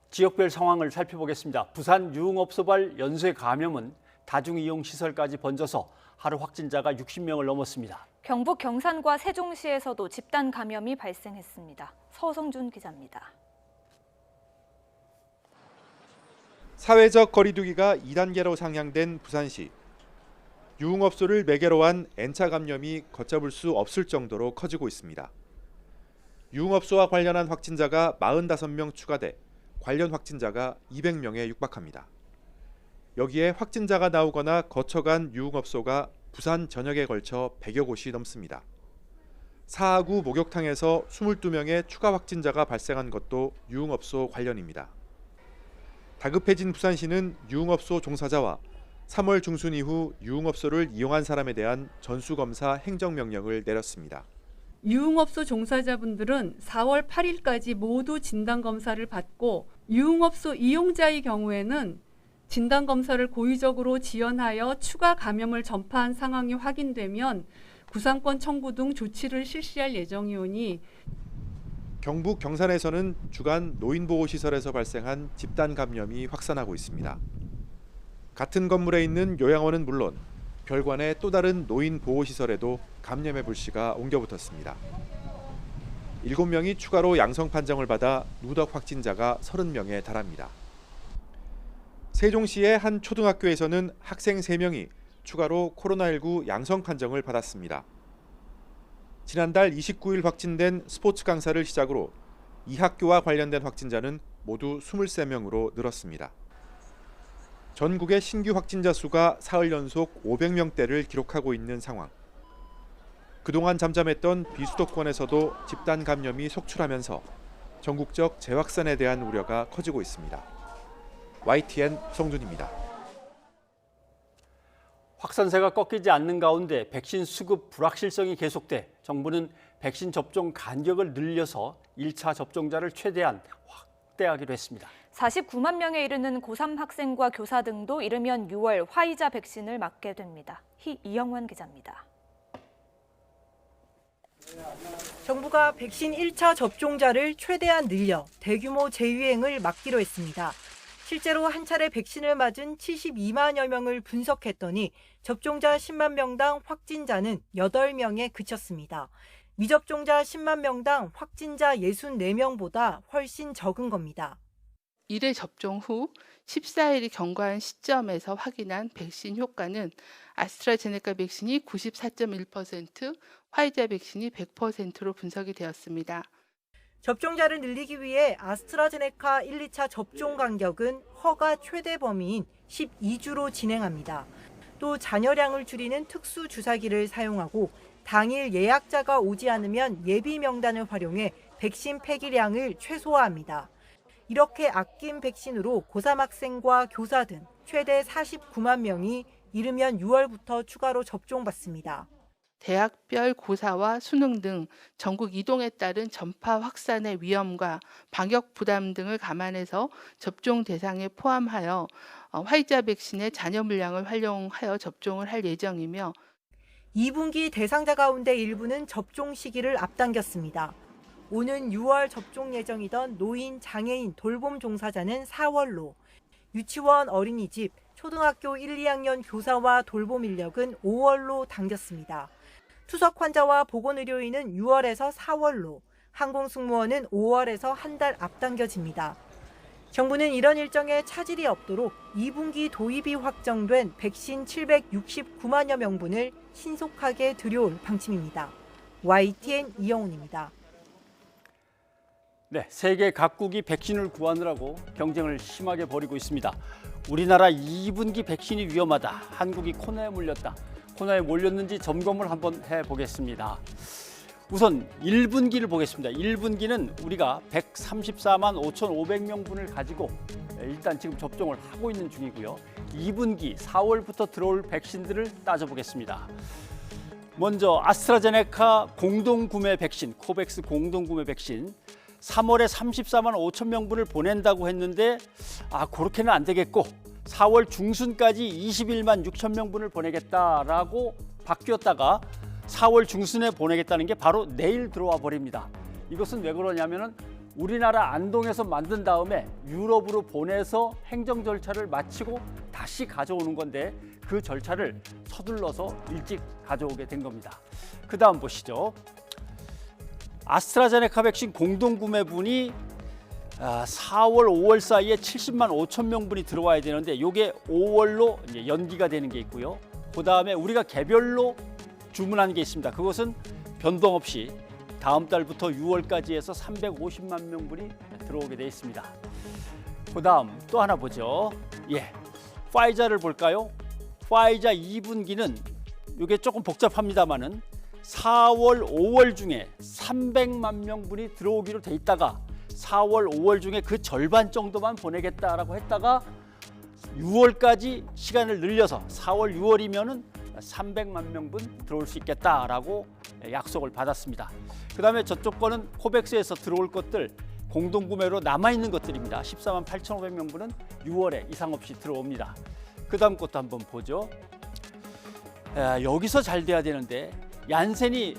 지역별 상황을 살펴보겠습니다. 부산 유흥업소발 연쇄 감염은 다중이용시설까지 번져서 하루 확진자가 60명을 넘었습니다. 경북 경산과 세종시에서도 집단 감염이 발생했습니다. 서성준 기자입니다. 사회적 거리두기가 2단계로 상향된 부산시. 유흥업소를 매개로 한 N차 감염이 걷잡을 수 없을 정도로 커지고 있습니다. 유흥업소와 관련한 확진자가 45명 추가돼 관련 확진자가 200명에 육박합니다. 여기에 확진자가 나오거나 거쳐간 유흥업소가 부산 전역에 걸쳐 100여 곳이 넘습니다. 사하구 목욕탕에서 22명의 추가 확진자가 발생한 것도 유흥업소 관련입니다. 다급해진 부산시는 유흥업소 종사자와 3월 중순 이후 유흥업소를 이용한 사람에 대한 전수검사 행정명령을 내렸습니다. 유흥업소 종사자분들은 4월 8일까지 모두 진단검사를 받고 유흥업소 이용자의 경우에는 진단검사를 고의적으로 지연하여 추가 감염을 전파한 상황이 확인되면 구상권 청구 등 조치를 실시할 예정이오니 경북 경산에서는 주간 노인보호시설에서 발생한 집단 감염이 확산하고 있습니다. 같은 건물에 있는 요양원은 물론 별관의 또 다른 노인보호시설에도 감염의 불씨가 옮겨붙었습니다. 7명이 추가로 양성 판정을 받아 누적 확진자가 30명에 달합니다. 세종시의 한 초등학교에서는 학생 3명이 추가로 코로나19 양성 판정을 받았습니다. 지난달 29일 확진된 스포츠 강사를 시작으로 이 학교와 관련된 확진자는 모두 23명으로 늘었습니다. 전국의 신규 확진자 수가 사흘 연속 500명대를 기록하고 있는 상황. 그동안 잠잠했던 비수도권에서도 집단 감염이 속출하면서 전국적 재확산에 대한 우려가 커지고 있습니다. YTN 성준입니다. 확산세가 꺾이지 않는 가운데 백신 수급 불확실성이 계속돼 정부는 백신 접종 간격을 늘려서 1차 접종자를 최대한 확대하기로 했습니다. 49만 명에 이르는 고3 학생과 교사 등도 이르면 6월 화이자 백신을 맞게 됩니다. 이영환 기자입니다. 정부가 백신 1차 접종자를 최대한 늘려 대규모 재유행을 막기로 했습니다. 실제로 한 차례 백신을 맞은 72만여 명을 분석했더니 접종자 10만 명당 확진자는 8명에 그쳤습니다. 미접종자 10만 명당 확진자 64명보다 훨씬 적은 겁니다. 1회 접종 후 14일이 경과한 시점에서 확인한 백신 효과는 아스트라제네카 백신이 94.1%, 화이자 백신이 100%로 분석이 되었습니다. 접종자를 늘리기 위해 아스트라제네카 1, 2차 접종 간격은 허가 최대 범위인 12주로 진행합니다. 또 잔여량을 줄이는 특수 주사기를 사용하고 당일 예약자가 오지 않으면 예비 명단을 활용해 백신 폐기량을 최소화합니다. 이렇게 아낀 백신으로 고3 학생과 교사 등 최대 49만 명이 이르면 6월부터 추가로 접종받습니다. 대학별 고사와 수능 등 전국 이동에 따른 전파 확산의 위험과 방역 부담 등을 감안해서 접종 대상에 포함하여 화이자 백신의 잔여 물량을 활용하여 접종을 할 예정이며 2분기 대상자 가운데 일부는 접종 시기를 앞당겼습니다. 오는 6월 접종 예정이던 노인, 장애인, 돌봄 종사자는 4월로, 유치원, 어린이집, 초등학교 1, 2학년 교사와 돌봄 인력은 5월로 당겼습니다. 투석 환자와 보건의료인은 6월에서 4월로, 항공승무원은 5월에서 한 달 앞당겨집니다. 정부는 이런 일정에 차질이 없도록 2분기 도입이 확정된 백신 769만여 명분을 신속하게 들여올 방침입니다. YTN 이영훈입니다. 네, 세계 각국이 백신을 구하느라고 경쟁을 심하게 벌이고 있습니다. 우리나라 2분기 백신이 위험하다. 한국이 코너에 물렸다. 코너에 몰렸는지 점검을 한번 해보겠습니다. 우선 1분기를 보겠습니다. 1분기는 우리가 134만 5,500명분을 가지고 일단 지금 접종을 하고 있는 중이고요. 2분기 4월부터 들어올 백신들을 따져보겠습니다. 먼저 아스트라제네카 공동구매 백신, 코백스 공동구매 백신 3월에 34만 5천 명분을 보낸다고 했는데 그렇게는 안 되겠고 4월 중순까지 21만 6천 명분을 보내겠다라고 바뀌었다가 4월 중순에 보내겠다는 게 바로 내일 들어와 버립니다. 이것은 왜 그러냐면은 우리나라 안동에서 만든 다음에 유럽으로 보내서 행정 절차를 마치고 다시 가져오는 건데 그 절차를 서둘러서 일찍 가져오게 된 겁니다. 그 다음 보시죠. 아스트라제네카 백신 공동구매분이 4월, 5월 사이에 70만 5천 명분이 들어와야 되는데 이게 5월로 이제 연기가 되는 게 있고요. 그 다음에 우리가 개별로 주문한 게 있습니다. 그것은 변동 없이 다음 달부터 6월까지 해서 350만 명분이 들어오게 돼 있습니다. 그 다음 또 하나 보죠. 파이자를 볼까요? 파이자 2분기는 이게 조금 복잡합니다만은 4월, 5월 중에 300만 명분이 들어오기로 돼 있다가 4월, 5월 중에 그 절반 정도만 보내겠다라고 했다가 6월까지 시간을 늘려서 4월, 6월이면은 300만 명분 들어올 수 있겠다라고 약속을 받았습니다. 그다음에 저쪽 거는 코백스에서 들어올 것들 공동구매로 남아있는 것들입니다. 14만 8,500명분은 6월에 이상 없이 들어옵니다. 그다음 것도 한번 보죠. 여기서 잘 돼야 되는데 얀센이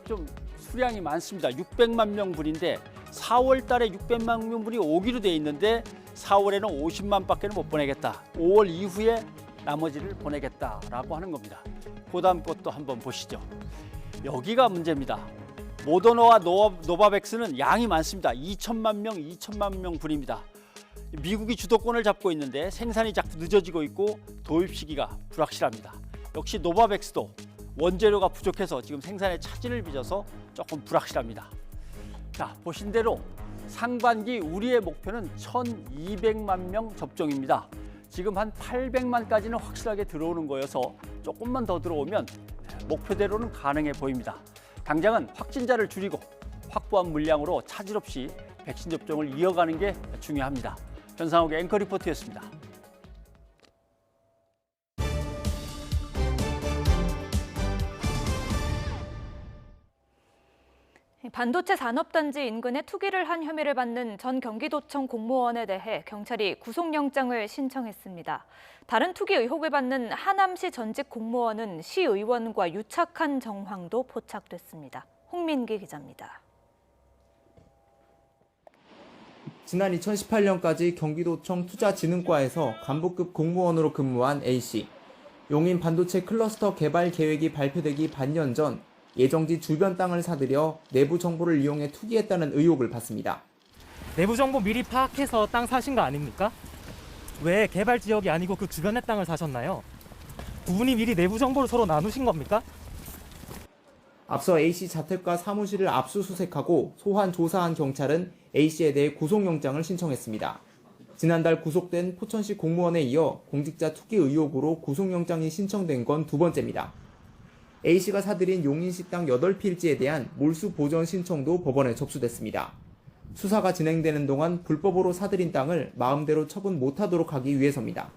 좀 수량이 많습니다. 600만 명분인데 4월 달에 600만 명분이 오기로 돼 있는데 4월에는 50만 밖에는 못 보내겠다. 5월 이후에 나머지를 보내겠다라고 하는 겁니다. 그 다음 것도 한번 보시죠. 여기가 문제입니다. 모더나와 노바백스는 양이 많습니다. 2천만 명, 2천만 명분입니다. 미국이 주도권을 잡고 있는데 생산이 자꾸 늦어지고 있고 도입 시기가 불확실합니다. 역시 노바백스도 원재료가 부족해서 지금 생산에 차질을 빚어서 조금 불확실합니다. 자, 보신 대로 상반기 우리의 목표는 1,200만 명 접종입니다. 지금 한 800만까지는 확실하게 들어오는 거여서 조금만 더 들어오면 목표대로는 가능해 보입니다. 당장은 확진자를 줄이고 확보한 물량으로 차질 없이 백신 접종을 이어가는 게 중요합니다. 변상욱의 앵커 리포트였습니다. 반도체 산업단지 인근에 투기를 한 혐의를 받는 전 경기도청 공무원에 대해 경찰이 구속영장을 신청했습니다. 다른 투기 의혹을 받는 하남시 전직 공무원은 시의원과 유착한 정황도 포착됐습니다. 홍민기 기자입니다. 지난 2018년까지 경기도청 투자진흥과에서 간부급 공무원으로 근무한 A씨. 용인 반도체 클러스터 개발 계획이 발표되기 반년 전 예정지 주변 땅을 사들여 내부 정보를 이용해 투기했다는 의혹을 받습니다. 내부 정보 미리 파악해서 땅 사신 거 아닙니까? 왜 개발 지역이 아니고 그 주변의 땅을 사셨나요? 두 분이 미리 내부 정보를 서로 나누신 겁니까? 앞서 A씨 자택과 사무실을 압수수색하고 소환 조사한 경찰은 A씨에 대해 구속영장을 신청했습니다. 지난달 구속된 포천시 공무원에 이어 공직자 투기 의혹으로 구속영장이 신청된 건 두 번째입니다. A씨가 사들인 용인식당 8필지에 대한 몰수 보전 신청도 법원에 접수됐습니다. 수사가 진행되는 동안 불법으로 사들인 땅을 마음대로 처분 못하도록 하기 위해서입니다.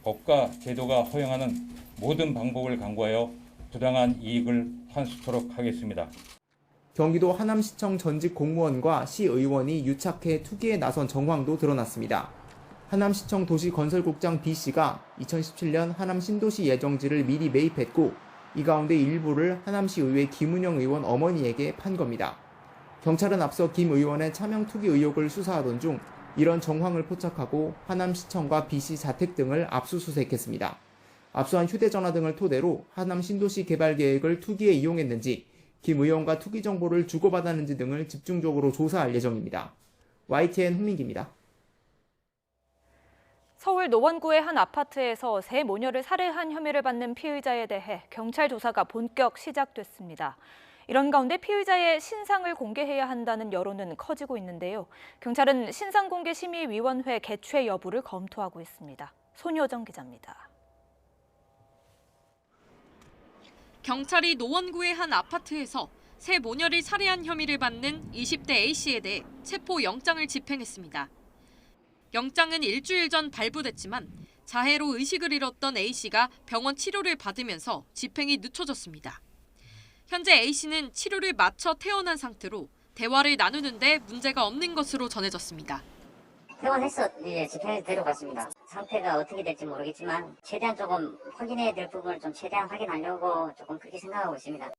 법과 제도가 허용하는 모든 방법을 강구하여 부당한 이익을 환수토록 하겠습니다. 경기도 하남시청 전직 공무원과 시의원이 유착해 투기에 나선 정황도 드러났습니다. 하남시청 도시건설국장 B씨가 2017년 하남 신도시 예정지를 미리 매입했고 이 가운데 일부를 하남시의회 김은영 의원 어머니에게 판 겁니다. 경찰은 앞서 김 의원의 차명 투기 의혹을 수사하던 중 이런 정황을 포착하고 하남시청과 B씨 자택 등을 압수수색했습니다. 압수한 휴대전화 등을 토대로 하남 신도시 개발 계획을 투기에 이용했는지 김 의원과 투기 정보를 주고받았는지 등을 집중적으로 조사할 예정입니다. YTN 홍민기입니다. 서울 노원구의 한 아파트에서 세 모녀를 살해한 혐의를 받는 피의자에 대해 경찰 조사가 본격 시작됐습니다. 이런 가운데 피의자의 신상을 공개해야 한다는 여론은 커지고 있는데요. 경찰은 신상공개심의위원회 개최 여부를 검토하고 있습니다. 손효정 기자입니다. 경찰이 노원구의 한 아파트에서 세 모녀를 살해한 혐의를 받는 20대 A씨에 대해 체포영장을 집행했습니다. 영장은 일주일 전 발부됐지만 자해로 의식을 잃었던 A씨가 병원 치료를 받으면서 집행이 늦춰졌습니다. 현재 A씨는 치료를 마쳐 퇴원한 상태로 대화를 나누는데 문제가 없는 것으로 전해졌습니다. 퇴원해서 이제 집행에 데려갔습니다. 상태가 어떻게 될지 모르겠지만 최대한 조금 확인해야 될 부분을 좀 최대한 확인하려고 조금 그렇게 생각하고 있습니다.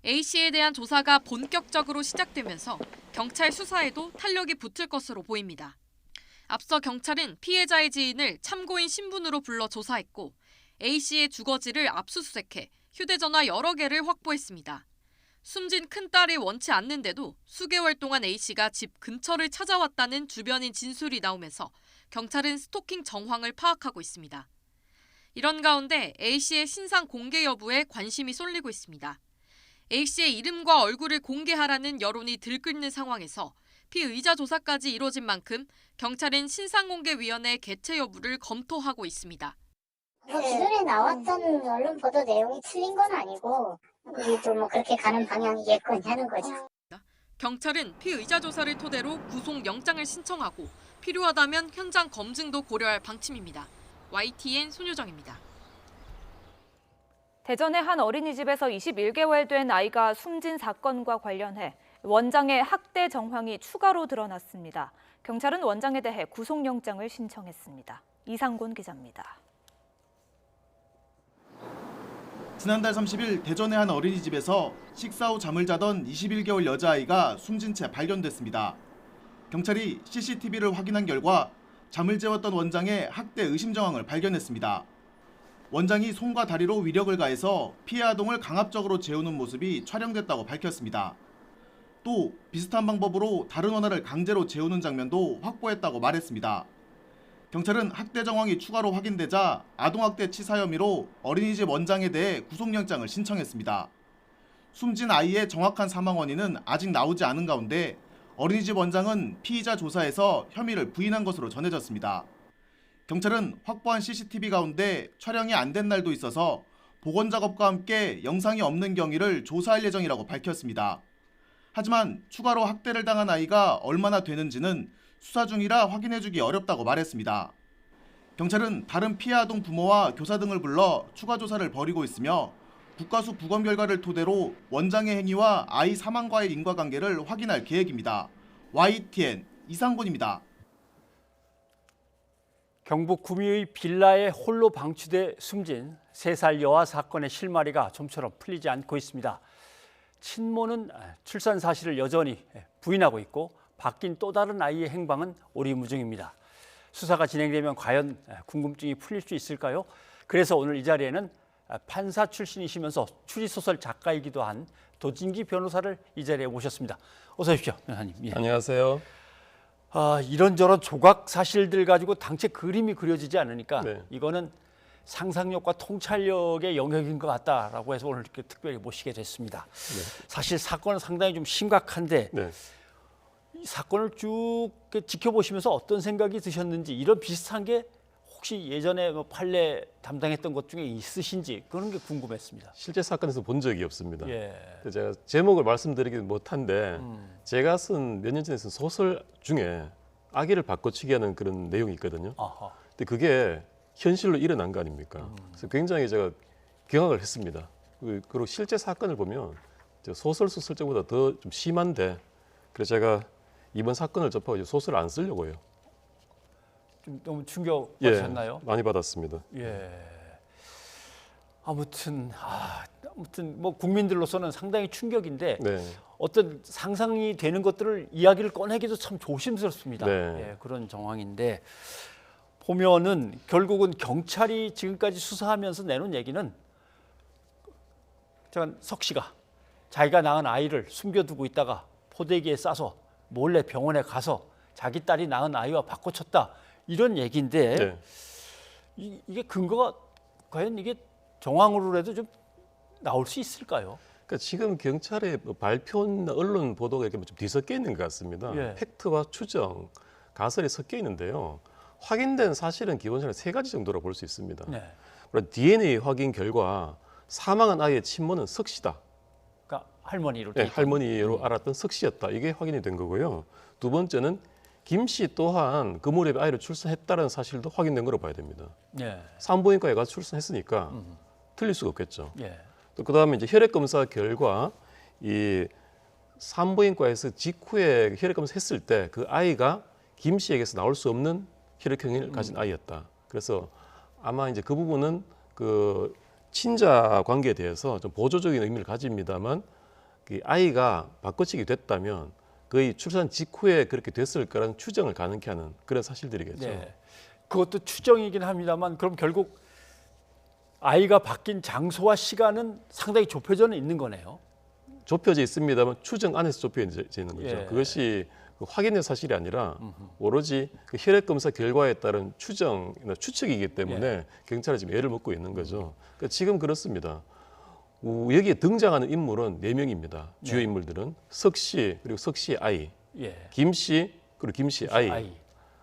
A씨에 대한 조사가 본격적으로 시작되면서 경찰 수사에도 탄력이 붙을 것으로 보입니다. 앞서 경찰은 피해자의 지인을 참고인 신분으로 불러 조사했고 A씨의 주거지를 압수수색해 휴대전화 여러 개를 확보했습니다. 숨진 큰딸이 원치 않는데도 수개월 동안 A씨가 집 근처를 찾아왔다는 주변인 진술이 나오면서 경찰은 스토킹 정황을 파악하고 있습니다. 이런 가운데 A씨의 신상 공개 여부에 관심이 쏠리고 있습니다. A씨의 이름과 얼굴을 공개하라는 여론이 들끓는 상황에서 피의자 조사까지 이뤄진 만큼 경찰은 신상공개위원회 개최 여부를 검토하고 있습니다. 기존에 나왔던 언론 보도 내용이 틀린 건 아니고 우리도 뭐 그렇게 가는 방향이겠거니 하는 거죠. 경찰은 피의자 조사를 토대로 구속영장을 신청하고 필요하다면 현장 검증도 고려할 방침입니다. YTN 손효정입니다. 대전의 한 어린이집에서 21개월 된 아이가 숨진 사건과 관련해 원장의 학대 정황이 추가로 드러났습니다. 경찰은 원장에 대해 구속영장을 신청했습니다. 이상곤 기자입니다. 지난달 30일 대전의 한 어린이집에서 식사 후 잠을 자던 21개월 여자아이가 숨진 채 발견됐습니다. 경찰이 CCTV를 확인한 결과 잠을 재웠던 원장의 학대 의심 정황을 발견했습니다. 원장이 손과 다리로 위력을 가해서 피해 아동을 강압적으로 재우는 모습이 촬영됐다고 밝혔습니다. 또 비슷한 방법으로 다른 원아를 강제로 재우는 장면도 확보했다고 말했습니다. 경찰은 학대 정황이 추가로 확인되자 아동학대 치사 혐의로 어린이집 원장에 대해 구속영장을 신청했습니다. 숨진 아이의 정확한 사망 원인은 아직 나오지 않은 가운데 어린이집 원장은 피의자 조사에서 혐의를 부인한 것으로 전해졌습니다. 경찰은 확보한 CCTV 가운데 촬영이 안 된 날도 있어서 복원 작업과 함께 영상이 없는 경위를 조사할 예정이라고 밝혔습니다. 하지만 추가로 학대를 당한 아이가 얼마나 되는지는 수사 중이라 확인해주기 어렵다고 말했습니다. 경찰은 다른 피해 아동 부모와 교사 등을 불러 추가 조사를 벌이고 있으며 국가수 부검 결과를 토대로 원장의 행위와 아이 사망과의 인과관계를 확인할 계획입니다. YTN 이상곤입니다. 경북 구미의 빌라에 홀로 방치돼 숨진 3살 여아 사건의 실마리가 좀처럼 풀리지 않고 있습니다. 친모는 출산 사실을 여전히 부인하고 있고 바뀐 또 다른 아이의 행방은 오리무중입니다. 수사가 진행되면 과연 궁금증이 풀릴 수 있을까요? 그래서 오늘 이 자리에는 판사 출신이시면서 추리소설 작가이기도 한 도진기 변호사를 이 자리에 모셨습니다. 어서 오십시오, 변호사님. 예. 안녕하세요. 이런저런 조각 사실들 가지고 당최 그림이 그려지지 않으니까 이거는 상상력과 통찰력의 영역인 것 같다라고 해서 오늘 이렇게 특별히 모시게 됐습니다. 사실 사건은 상당히 좀 심각한데 이 사건을 쭉 지켜보시면서 어떤 생각이 드셨는지 이런 비슷한 게 혹시 예전에 뭐 판례 담당했던 것 중에 있으신지 그런 게 궁금했습니다. 실제 사건에서 본 적이 없습니다. 예. 제가 제목을 말씀드리긴 못한데 제가 쓴 몇 년 전에 쓴 소설 중에 아기를 바꿔치기 하는 그런 내용이 있거든요. 아하. 근데 그게 현실로 일어난 거 아닙니까? 그래서 굉장히 제가 경악을 했습니다. 그리고 실제 사건을 보면 소설 썼을 때보다 더 좀 심한데 그래서 제가 이번 사건을 접하고 소설을 안 쓰려고 해요. 좀 너무 충격 받으셨나요? 예, 많이 받았습니다. 예. 아무튼 뭐 국민들로서는 상당히 충격인데 어떤 상상이 되는 것들을 이야기를 꺼내기도 참 조심스럽습니다. 예, 그런 정황인데 보면은 결국은 경찰이 지금까지 수사하면서 내놓은 얘기는 석 씨가 자기가 낳은 아이를 숨겨두고 있다가 포대기에 싸서 몰래 병원에 가서 자기 딸이 낳은 아이와 바꿔쳤다 이런 얘기인데 이게 근거가 과연 이게 정황으로라도 좀 나올 수 있을까요? 그러니까 지금 경찰의 발표나 언론 보도가 이렇게 좀 뒤섞여 있는 것 같습니다. 팩트와 추정, 가설이 섞여 있는데요. 확인된 사실은 기본적으로 3가지 정도로 볼 수 있습니다. DNA 확인 결과 사망한 아이의 친모는 석 씨다. 그러니까 할머니로. 할머니로 알았던 석 씨였다. 이게 확인이 된 거고요. 두 번째는 김 씨 또한 그 무렵에 아이를 출산했다는 사실도 확인된 거로 봐야 됩니다. 산부인과에 가서 출산했으니까 틀릴 수가 없겠죠. 또 그다음에 이제 혈액 검사 결과 이 산부인과에서 직후에 혈액 검사 했을 때 그 아이가 김 씨에게서 나올 수 없는 혈액형을 가진 아이였다. 그래서 아마 이제 그 부분은 그 친자 관계에 대해서 좀 보조적인 의미를 가집니다만 그 아이가 바꿔치기 됐다면 거의 출산 직후에 그렇게 됐을 거라는 추정을 가능케 하는 그런 사실들이겠죠. 그것도 추정이긴 합니다만 그럼 결국 아이가 바뀐 장소와 시간은 상당히 좁혀져 있는 거네요. 좁혀져 있습니다만 추정 안에서 좁혀져 있는 거죠. 그것이 확인의 사실이 아니라 오로지 그 혈액 검사 결과에 따른 추정이나 추측이기 때문에 경찰이 지금 애를 먹고 있는 거죠. 그러니까 지금 그렇습니다. 여기에 등장하는 인물은 4명입니다. 주요 인물들은 석 씨 그리고 석 씨의 아이, 김 씨 그리고 김 씨의 아이.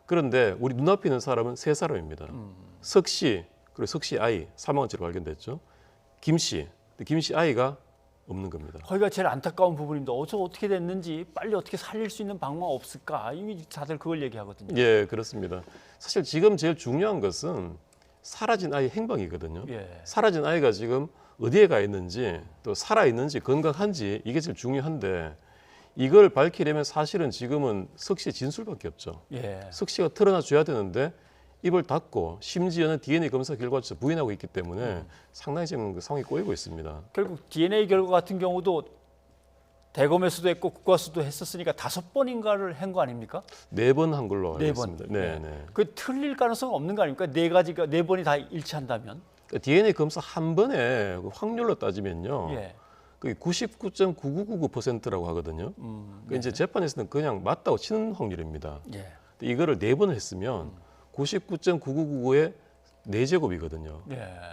그런데 우리 눈앞에 있는 사람은 3사람입니다. 석 씨 그리고 석 씨의 아이 사망한 채로 발견됐죠. 김 씨 아이가 없는 겁니다. 거기가 제일 안타까운 부분입니다. 어떻게 됐는지 빨리 어떻게 살릴 수 있는 방법 없을까? 이미 다들 그걸 얘기하거든요. 예, 그렇습니다. 사실 지금 제일 중요한 것은 사라진 아이의 행방이거든요. 사라진 아이가 지금 어디에 가 있는지 또 살아 있는지 건강한지 이게 제일 중요한데 이걸 밝히려면 사실은 지금은 석 씨의 진술밖에 없죠. 석 씨가 드러나 줘야 되는데 입을 닫고 심지어는 DNA 검사 결과조차 부인하고 있기 때문에 상당히 지금 그 상황이 꼬이고 있습니다. 결국 DNA 결과 같은 경우도 대검에서도 했고 국과수도 했었으니까 5번인가를 한 거 아닙니까? 4번 한 걸로 알고 있습니다. 그 틀릴 가능성은 없는 거 아닙니까? 4번이 다 일치한다면? 그러니까 DNA 검사 한 번에 확률로 따지면요. 그게 99.9999%라고 하거든요. 그러니까 이제 재판에서는 그냥 맞다고 치는 확률입니다. 이거를 4번을 했으면 99.9999의 4제곱이거든요.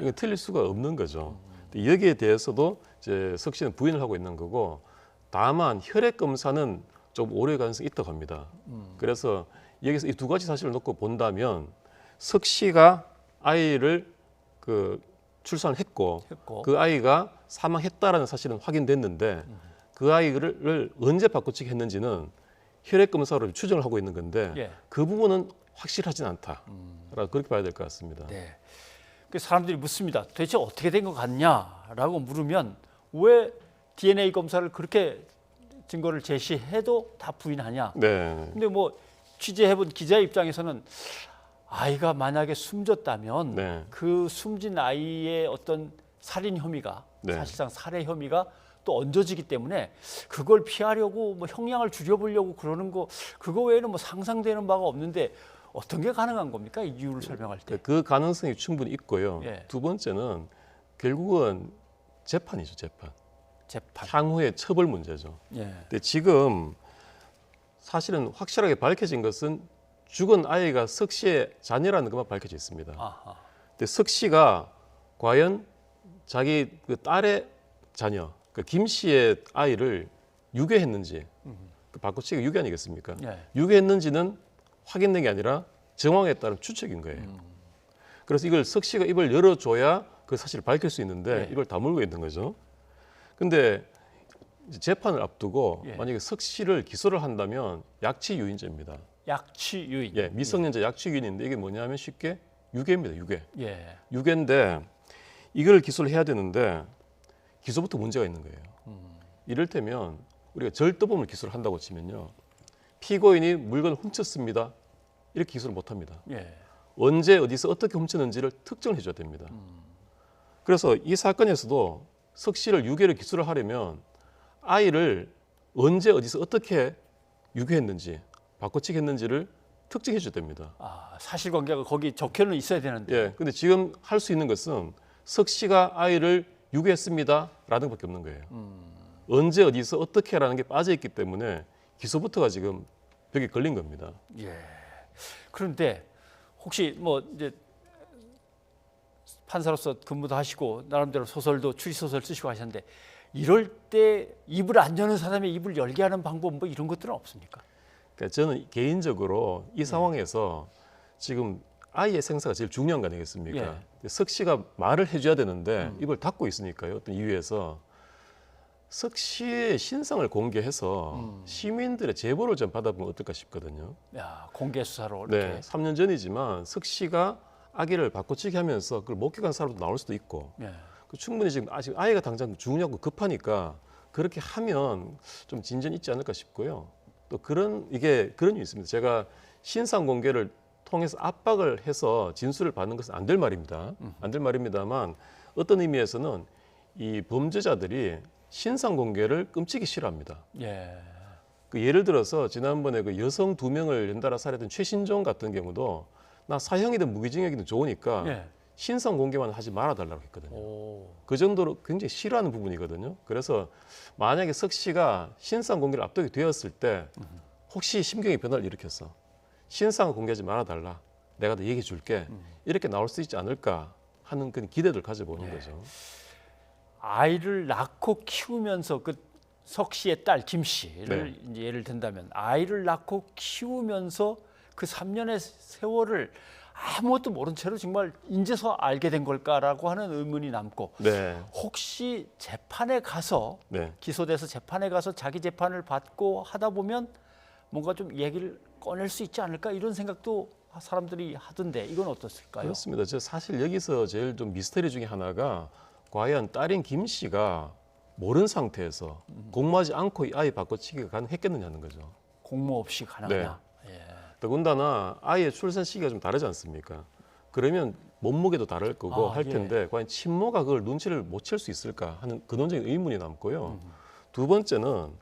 이거 틀릴 수가 없는 거죠. 여기에 대해서도 이제 석 씨는 부인을 하고 있는 거고 다만 혈액 검사는 좀 오래 가능성이 있다고 합니다. 그래서 여기서 이 2가지 사실을 놓고 본다면 석 씨가 아이를 출산을 했고 그 아이가 사망했다라는 사실은 확인됐는데 그 아이를 언제 바꿔치기 했는지는 혈액 검사로 추정을 하고 있는 건데 그 부분은 확실하진 않다라고 그렇게 봐야 될 것 같습니다. 네. 그 사람들이 묻습니다. 도대체 어떻게 된 것 같냐라고 물으면 왜 DNA 검사를 그렇게 증거를 제시해도 다 부인하냐. 네. 근데 뭐 취재해본 기자 입장에서는 아이가 만약에 숨졌다면 그 숨진 아이의 어떤 살인 혐의가 사실상 살해 혐의가 또 얹어지기 때문에 그걸 피하려고 뭐 형량을 줄여보려고 그러는 거 그거 외에는 뭐 상상되는 바가 없는데 어떤 게 가능한 겁니까? 이 이유를 설명할 때. 그 가능성이 충분히 있고요. 두 번째는 결국은 재판이죠, 재판. 향후의 처벌 문제죠. 근데 지금 사실은 확실하게 밝혀진 것은 죽은 아이가 석 씨의 자녀라는 것만 밝혀져 있습니다. 근데 석 씨가 과연 자기 그 딸의 자녀, 그 김 씨의 아이를 유괴했는지, 그 바꿔치기가 유괴 아니겠습니까? 유괴했는지는 확인된 게 아니라 정황에 따른 추측인 거예요. 그래서 이걸 석 씨가 입을 열어줘야 그 사실을 밝힐 수 있는데 이걸 다물고 있는 거죠. 근데 재판을 앞두고 만약에 석 씨를 기소를 한다면 약취유인죄입니다. 약취유인. 미성년자 약취유인인데 이게 뭐냐면 쉽게 유괴입니다. 유괴. 유괴인데 이걸 기소를 해야 되는데 기소부터 문제가 있는 거예요. 이를테면 우리가 절도범을 기소를 한다고 치면요. 피고인이 물건을 훔쳤습니다. 이렇게 기소를 못합니다. 언제 어디서 어떻게 훔쳤는지를 특정을 해줘야 됩니다. 그래서 이 사건에서도 석 씨를 유괴를 기소를 하려면 아이를 언제 어디서 어떻게 유괴했는지 바꿔치기 했는지를 특정해 줘야 됩니다. 사실관계가 거기 적혀는 있어야 되는데. 근데 지금 할 수 있는 것은 석 씨가 아이를 유괴했습니다라는 것밖에 없는 거예요. 언제 어디서 어떻게라는 게 빠져 있기 때문에 기소부터가 지금 벽에 걸린 겁니다. 그런데 혹시 뭐 이제 판사로서 근무도 하시고 나름대로 소설도 추리소설 쓰시고 하셨는데 이럴 때 입을 안 여는 사람의 입을 열게 하는 방법 뭐 이런 것들은 없습니까? 그러니까 저는 개인적으로 이 상황에서 지금 아이의 생사가 제일 중요한 거 아니겠습니까? 석 씨가 말을 해줘야 되는데 입을 닫고 있으니까요. 어떤 이유에서 석 씨의 신상을 공개해서 시민들의 제보를 좀 받아보면 어떨까 싶거든요. 공개 수사로 이렇게. 3년 전이지만 석 씨가 아기를 바꿔치기 하면서 그걸 목격한 사람도 나올 수도 있고 충분히 지금 아이가 당장 죽냐고 급하니까 그렇게 하면 좀 진전이 있지 않을까 싶고요. 또 그런 일이 있습니다. 제가 신상 공개를 통해서 압박을 해서 진술을 받는 것은 안 될 말입니다. 안 될 말입니다만 어떤 의미에서는 이 범죄자들이 신상 공개를 끔찍이 싫어합니다. 그 예를 들어서 지난번에 그 여성 2명을 연달아 살해했던 최신종 같은 경우도 나 사형이든 무기징역이든 좋으니까 신상 공개만 하지 말아달라고 했거든요. 그 정도로 굉장히 싫어하는 부분이거든요. 그래서 만약에 석 씨가 신상 공개를 앞두게 되었을 때 혹시 심경의 변화를 일으켰어. 신상을 공개하지 말아달라. 내가 더 얘기해 줄게. 이렇게 나올 수 있지 않을까 하는 그런 기대를 가져보는 거죠. 아이를 낳고 키우면서 그 석 씨의 딸 김 씨를 이제 예를 든다면 아이를 낳고 키우면서 그 3년의 세월을 아무것도 모른 채로 정말 인제서 알게 된 걸까라고 하는 의문이 남고 혹시 재판에 가서 기소돼서 재판에 가서 자기 재판을 받고 하다 보면 뭔가 좀 얘기를 꺼낼 수 있지 않을까 이런 생각도 사람들이 하던데 이건 어떻을까요? 그렇습니다. 저 사실 여기서 제일 좀 미스터리 중에 하나가 과연 딸인 김 씨가 모른 상태에서 공모하지 않고 이 아이 바꿔치기가 가능했겠느냐는 거죠. 공모 없이 가능하냐? 더군다나 아이의 출산 시기가 좀 다르지 않습니까? 그러면 몸무게도 다를 거고 할 텐데 과연 친모가 그걸 눈치를 못 챌 수 있을까 하는 근원적인 의문이 남고요. 두 번째는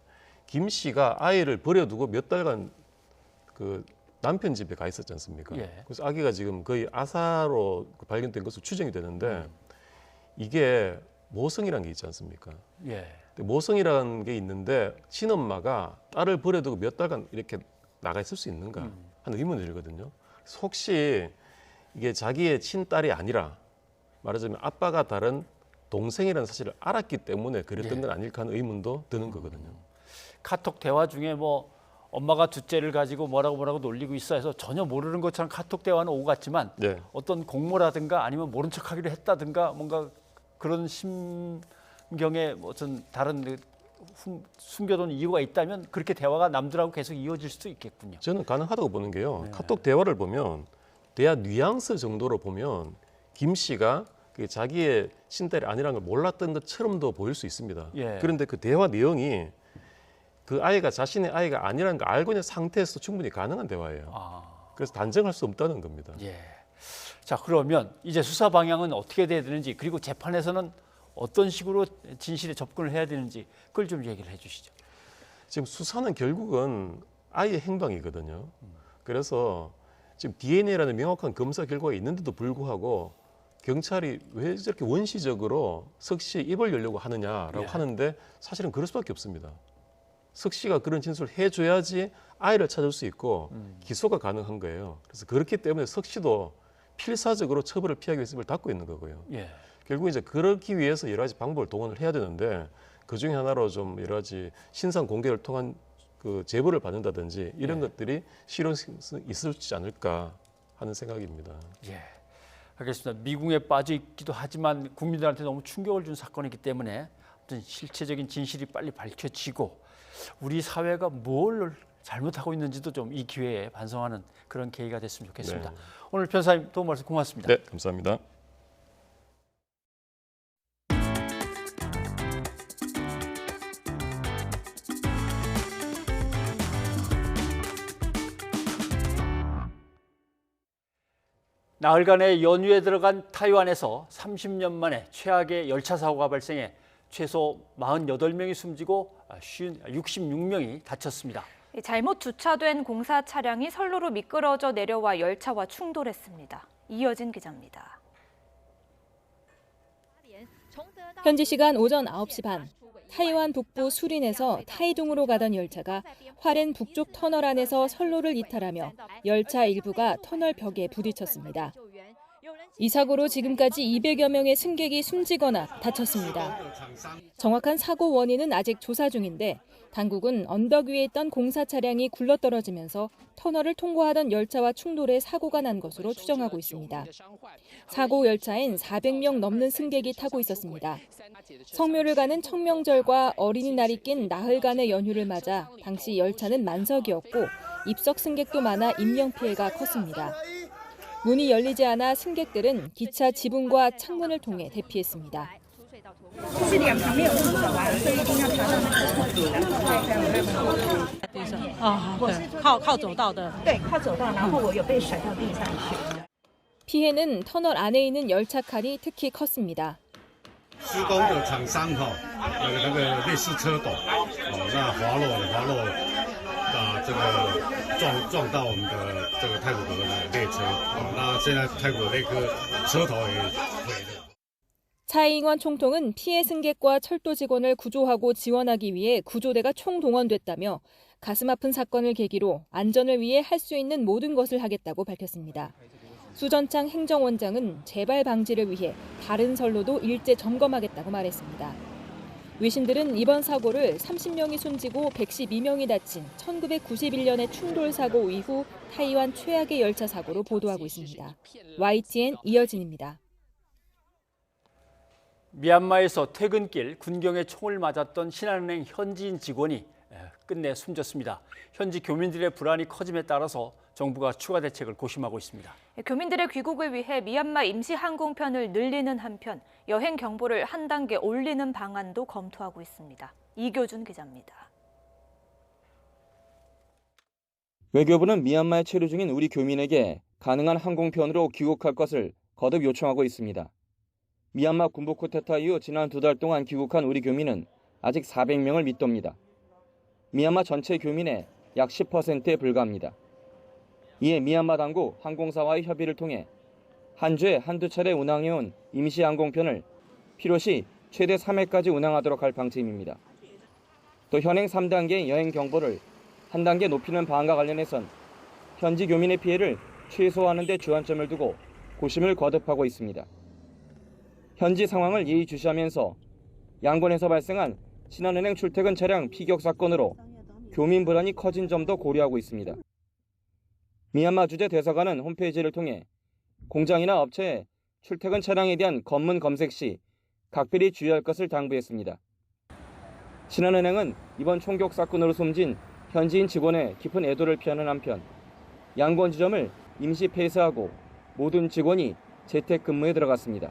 김 씨가 아이를 버려두고 몇 달간 그 남편 집에 가 있었지 않습니까? 그래서 아기가 지금 거의 아사로 발견된 것으로 추정이 되는데 이게 모성이라는 게 있지 않습니까? 모성이라는 게 있는데 친엄마가 딸을 버려두고 몇 달간 이렇게 나가 있을 수 있는가 하는 의문이 들거든요. 그래서 혹시 이게 자기의 친딸이 아니라 말하자면 아빠가 다른 동생이라는 사실을 알았기 때문에 그랬던 건 아닐까 하는 의문도 드는 거거든요. 카톡 대화 중에 뭐 엄마가 둘째를 가지고 뭐라고 놀리고 있어 해서 전혀 모르는 것처럼 카톡 대화는 오고 갔지만 네. 어떤 공모라든가 아니면 모른 척하기로 했다든가 뭔가 그런 심경에 어떤 다른 숨겨둔 이유가 있다면 그렇게 대화가 남들하고 계속 이어질 수도 있겠군요. 저는 가능하다고 보는 게요. 카톡 대화를 보면 대화 뉘앙스 정도로 보면 김 씨가 자기의 친딸이 아니라는 걸 몰랐던 것처럼도 보일 수 있습니다. 예. 그런데 그 대화 내용이 그 아이가 자신의 아이가 아니라는 걸 알고 있는 상태에서 충분히 가능한 대화예요. 그래서 단정할 수 없다는 겁니다. 예. 자, 그러면 이제 수사 방향은 어떻게 돼야 되는지, 그리고 재판에서는 어떤 식으로 진실에 접근을 해야 되는지 그걸 좀 얘기를 해주시죠. 지금 수사는 결국은 아이의 행방이거든요. 그래서 지금 DNA라는 명확한 검사 결과가 있는데도 불구하고 경찰이 왜 저렇게 원시적으로 석 씨의 입을 열려고 하느냐라고 하는데 사실은 그럴 수밖에 없습니다. 석 씨가 그런 진술을 해줘야지 아이를 찾을 수 있고 기소가 가능한 거예요. 그래서 그렇기 때문에 석 씨도 필사적으로 처벌을 피하기 위해서 입을 닫고 있는 거고요. 예. 결국 이제 그러기 위해서 여러 가지 방법을 동원을 해야 되는데 그 중에 하나로 좀 여러 가지 신상 공개를 통한 그 제보를 받는다든지 이런 것들이 실효성이 있을지 않을까 하는 생각입니다. 예. 알겠습니다. 미궁에 빠져 있기도 하지만 국민들한테 너무 충격을 준 사건이기 때문에 어떤 실체적인 진실이 빨리 밝혀지고 우리 사회가 뭘 잘못하고 있는지도 좀 이 기회에 반성하는 그런 계기가 됐으면 좋겠습니다. 네. 오늘 변호사님 도움 말씀 고맙습니다. 네, 감사합니다. 나흘간의 연휴에 들어간 타이완에서 30년 만에 최악의 열차 사고가 발생해 최소 48명이 숨지고 66명이 다쳤습니다. 잘못 주차된 공사 차량이 선로로 미끄러져 내려와 열차와 충돌했습니다. 이어진 기자입니다. 현지 시간 오전 9시 반, 타이완 북부 수린에서 타이둥으로 가던 열차가 화롄 북쪽 터널 안에서 선로를 이탈하며 열차 일부가 터널 벽에 부딪혔습니다. 이 사고로 지금까지 200여 명의 승객이 숨지거나 다쳤습니다. 정확한 사고 원인은 아직 조사 중인데 당국은 언덕 위에 있던 공사 차량이 굴러떨어지면서 터널을 통과하던 열차와 충돌해 사고가 난 것으로 추정하고 있습니다. 사고 열차엔 400명 넘는 승객이 타고 있었습니다. 성묘를 가는 청명절과 어린이날이 낀 나흘간의 연휴를 맞아 당시 열차는 만석이었고 입석 승객도 많아 인명피해가 컸습니다. 문이 열리지 않아 승객들은 기차 지붕과 창문을 통해 대피했습니다. 是两旁没有扶手啊，所以一定要爬到那个我是靠走道的，对，靠走道，然后我有被甩到地上去。 피해는 터널 안에 있는 열차 칸이 특히 컸습니다. 施工的厂商有那个类似车斗，那滑落这个撞到我们的这个太古阁的列车，那现在太古阁那个车头也毁了。 차이잉원 총통은 피해 승객과 철도 직원을 구조하고 지원하기 위해 구조대가 총동원됐다며 가슴 아픈 사건을 계기로 안전을 위해 할 수 있는 모든 것을 하겠다고 밝혔습니다. 수전창 행정원장은 재발 방지를 위해 다른 선로도 일제 점검하겠다고 말했습니다. 외신들은 이번 사고를 30명이 숨지고 112명이 다친 1991년의 충돌 사고 이후 타이완 최악의 열차 사고로 보도하고 있습니다. YTN 이어진입니다. 미얀마에서 퇴근길 군경에 총을 맞았던 신한은행 현지인 직원이 끝내 숨졌습니다. 현지 교민들의 불안이 커짐에 따라서 정부가 추가 대책을 고심하고 있습니다. 교민들의 귀국을 위해 미얀마 임시 항공편을 늘리는 한편 여행 경보를 한 단계 올리는 방안도 검토하고 있습니다. 이교준 기자입니다. 외교부는 미얀마에 체류 중인 우리 교민에게 가능한 항공편으로 귀국할 것을 거듭 요청하고 있습니다. 미얀마 군부 쿠데타 이후 지난 2달 동안 귀국한 우리 교민은 아직 400명을 밑돕니다. 미얀마 전체 교민의 약 10%에 불과합니다. 이에 미얀마 당국 항공사와의 협의를 통해 한 주에 한두 차례 운항해온 임시 항공편을 필요시 최대 3회까지 운항하도록 할 방침입니다. 또 현행 3단계의 여행 경보를 한 단계 높이는 방안과 관련해선 현지 교민의 피해를 최소화하는 데 주안점을 두고 고심을 거듭하고 있습니다. 현지 상황을 예의주시하면서 양곤에서 발생한 신한은행 출퇴근 차량 피격 사건으로 교민 불안이 커진 점도 고려하고 있습니다. 미얀마 주재 대사관은 홈페이지를 통해 공장이나 업체에 출퇴근 차량에 대한 검문 검색 시 각별히 주의할 것을 당부했습니다. 신한은행은 이번 총격 사건으로 숨진 현지인 직원의 깊은 애도를 표하는 한편 양권 지점을 임시 폐쇄하고 모든 직원이 재택근무에 들어갔습니다.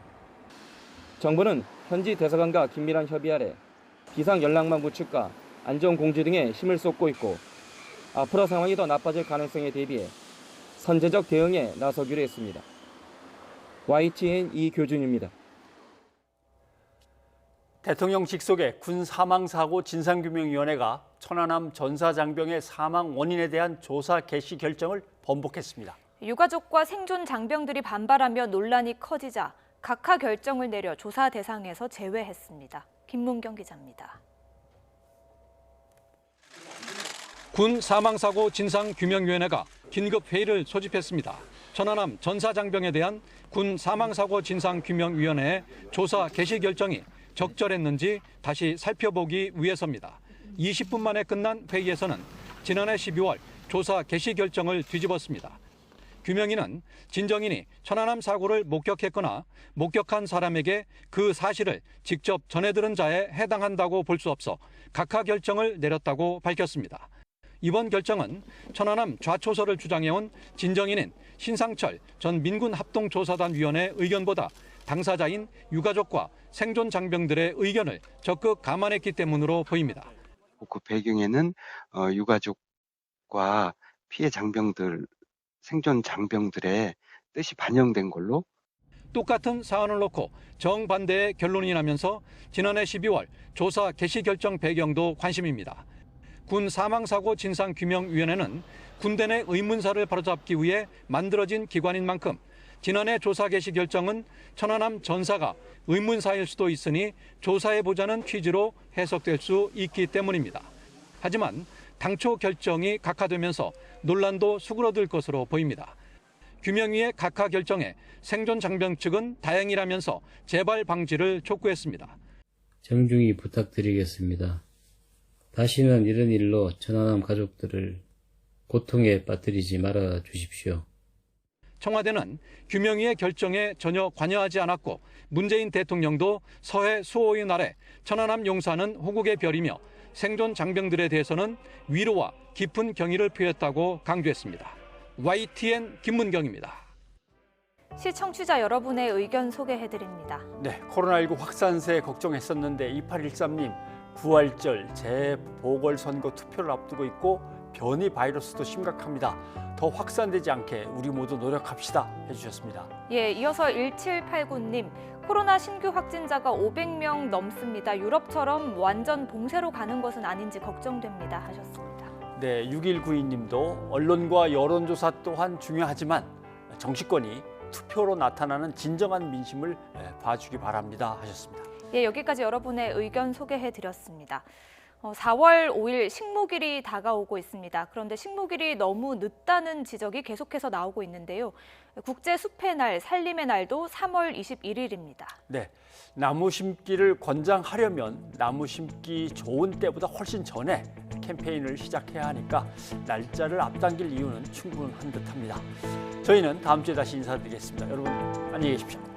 정부는 현지 대사관과 긴밀한 협의 아래 비상연락망 구축과 안전공지 등에 힘을 쏟고 있고 앞으로 상황이 더 나빠질 가능성에 대비해 선제적 대응에 나서기로 했습니다. YTN 이교준입니다. 대통령 직속의 군 사망사고 진상규명위원회가 천안함 전사장병의 사망 원인에 대한 조사 개시 결정을 번복했습니다. 유가족과 생존 장병들이 반발하며 논란이 커지자 각하 결정을 내려 조사 대상에서 제외했습니다. 김문경 기자입니다. 군 사망사고 진상규명위원회가 긴급 회의를 소집했습니다. 천안함 전사장병에 대한 군 사망사고 진상규명위원회의 조사 개시 결정이 적절했는지 다시 살펴보기 위해서입니다. 20분 만에 끝난 회의에서는 지난해 12월 조사 개시 결정을 뒤집었습니다. 규명위는 진정인이 천안함 사고를 목격했거나 목격한 사람에게 그 사실을 직접 전해들은 자에 해당한다고 볼 수 없어 각하 결정을 내렸다고 밝혔습니다. 이번 결정은 천안함 좌초설을 주장해온 진정인인 신상철 전 민군합동조사단위원회 의견보다 당사자인 유가족과 생존 장병들의 의견을 적극 감안했기 때문으로 보입니다. 그 배경에는 유가족과 피해 장병들, 생존 장병들의 뜻이 반영된 걸로. 똑같은 사안을 놓고 정반대의 결론이 나면서 지난해 12월 조사 개시 결정 배경도 관심입니다. 군 사망사고 진상규명위원회는 군대 내 의문사를 바로잡기 위해 만들어진 기관인 만큼 지난해 조사 개시 결정은 천안함 전사가 의문사일 수도 있으니 조사해보자는 취지로 해석될 수 있기 때문입니다. 하지만 당초 결정이 각하되면서 논란도 수그러들 것으로 보입니다. 규명위의 각하 결정에 생존 장병 측은 다행이라면서 재발 방지를 촉구했습니다. 정중히 부탁드리겠습니다. 다시는 이런 일로 천안함 가족들을 고통에 빠뜨리지 말아 주십시오. 청와대는 규명위의 결정에 전혀 관여하지 않았고 문재인 대통령도 서해 수호의 날에 천안함 용사는 호국의 별이며 생존 장병들에 대해서는 위로와 깊은 경의를 표했다고 강조했습니다. YTN 김문경입니다. 시청취자 여러분의 의견 소개해드립니다. 네, 코로나19 확산세 걱정했었는데 2813님, 부활절, 재보궐선거 투표를 앞두고 있고 변이 바이러스도 심각합니다. 더 확산되지 않게 우리 모두 노력합시다 해주셨습니다. 예, 이어서 1789님, 코로나 신규 확진자가 500명 넘습니다. 유럽처럼 완전 봉쇄로 가는 것은 아닌지 걱정됩니다 하셨습니다. 네, 6192님도 언론과 여론조사 또한 중요하지만 정치권이 투표로 나타나는 진정한 민심을 봐주기 바랍니다 하셨습니다. 예, 여기까지 여러분의 의견 소개해드렸습니다. 4월 5일 식목일이 다가오고 있습니다. 그런데 식목일이 너무 늦다는 지적이 계속해서 나오고 있는데요. 국제 숲의 날, 살림의 날도 3월 21일입니다. 네, 나무 심기를 권장하려면 나무 심기 좋은 때보다 훨씬 전에 캠페인을 시작해야 하니까 날짜를 앞당길 이유는 충분한 듯합니다. 저희는 다음 주에 다시 인사드리겠습니다. 여러분 안녕히 계십시오.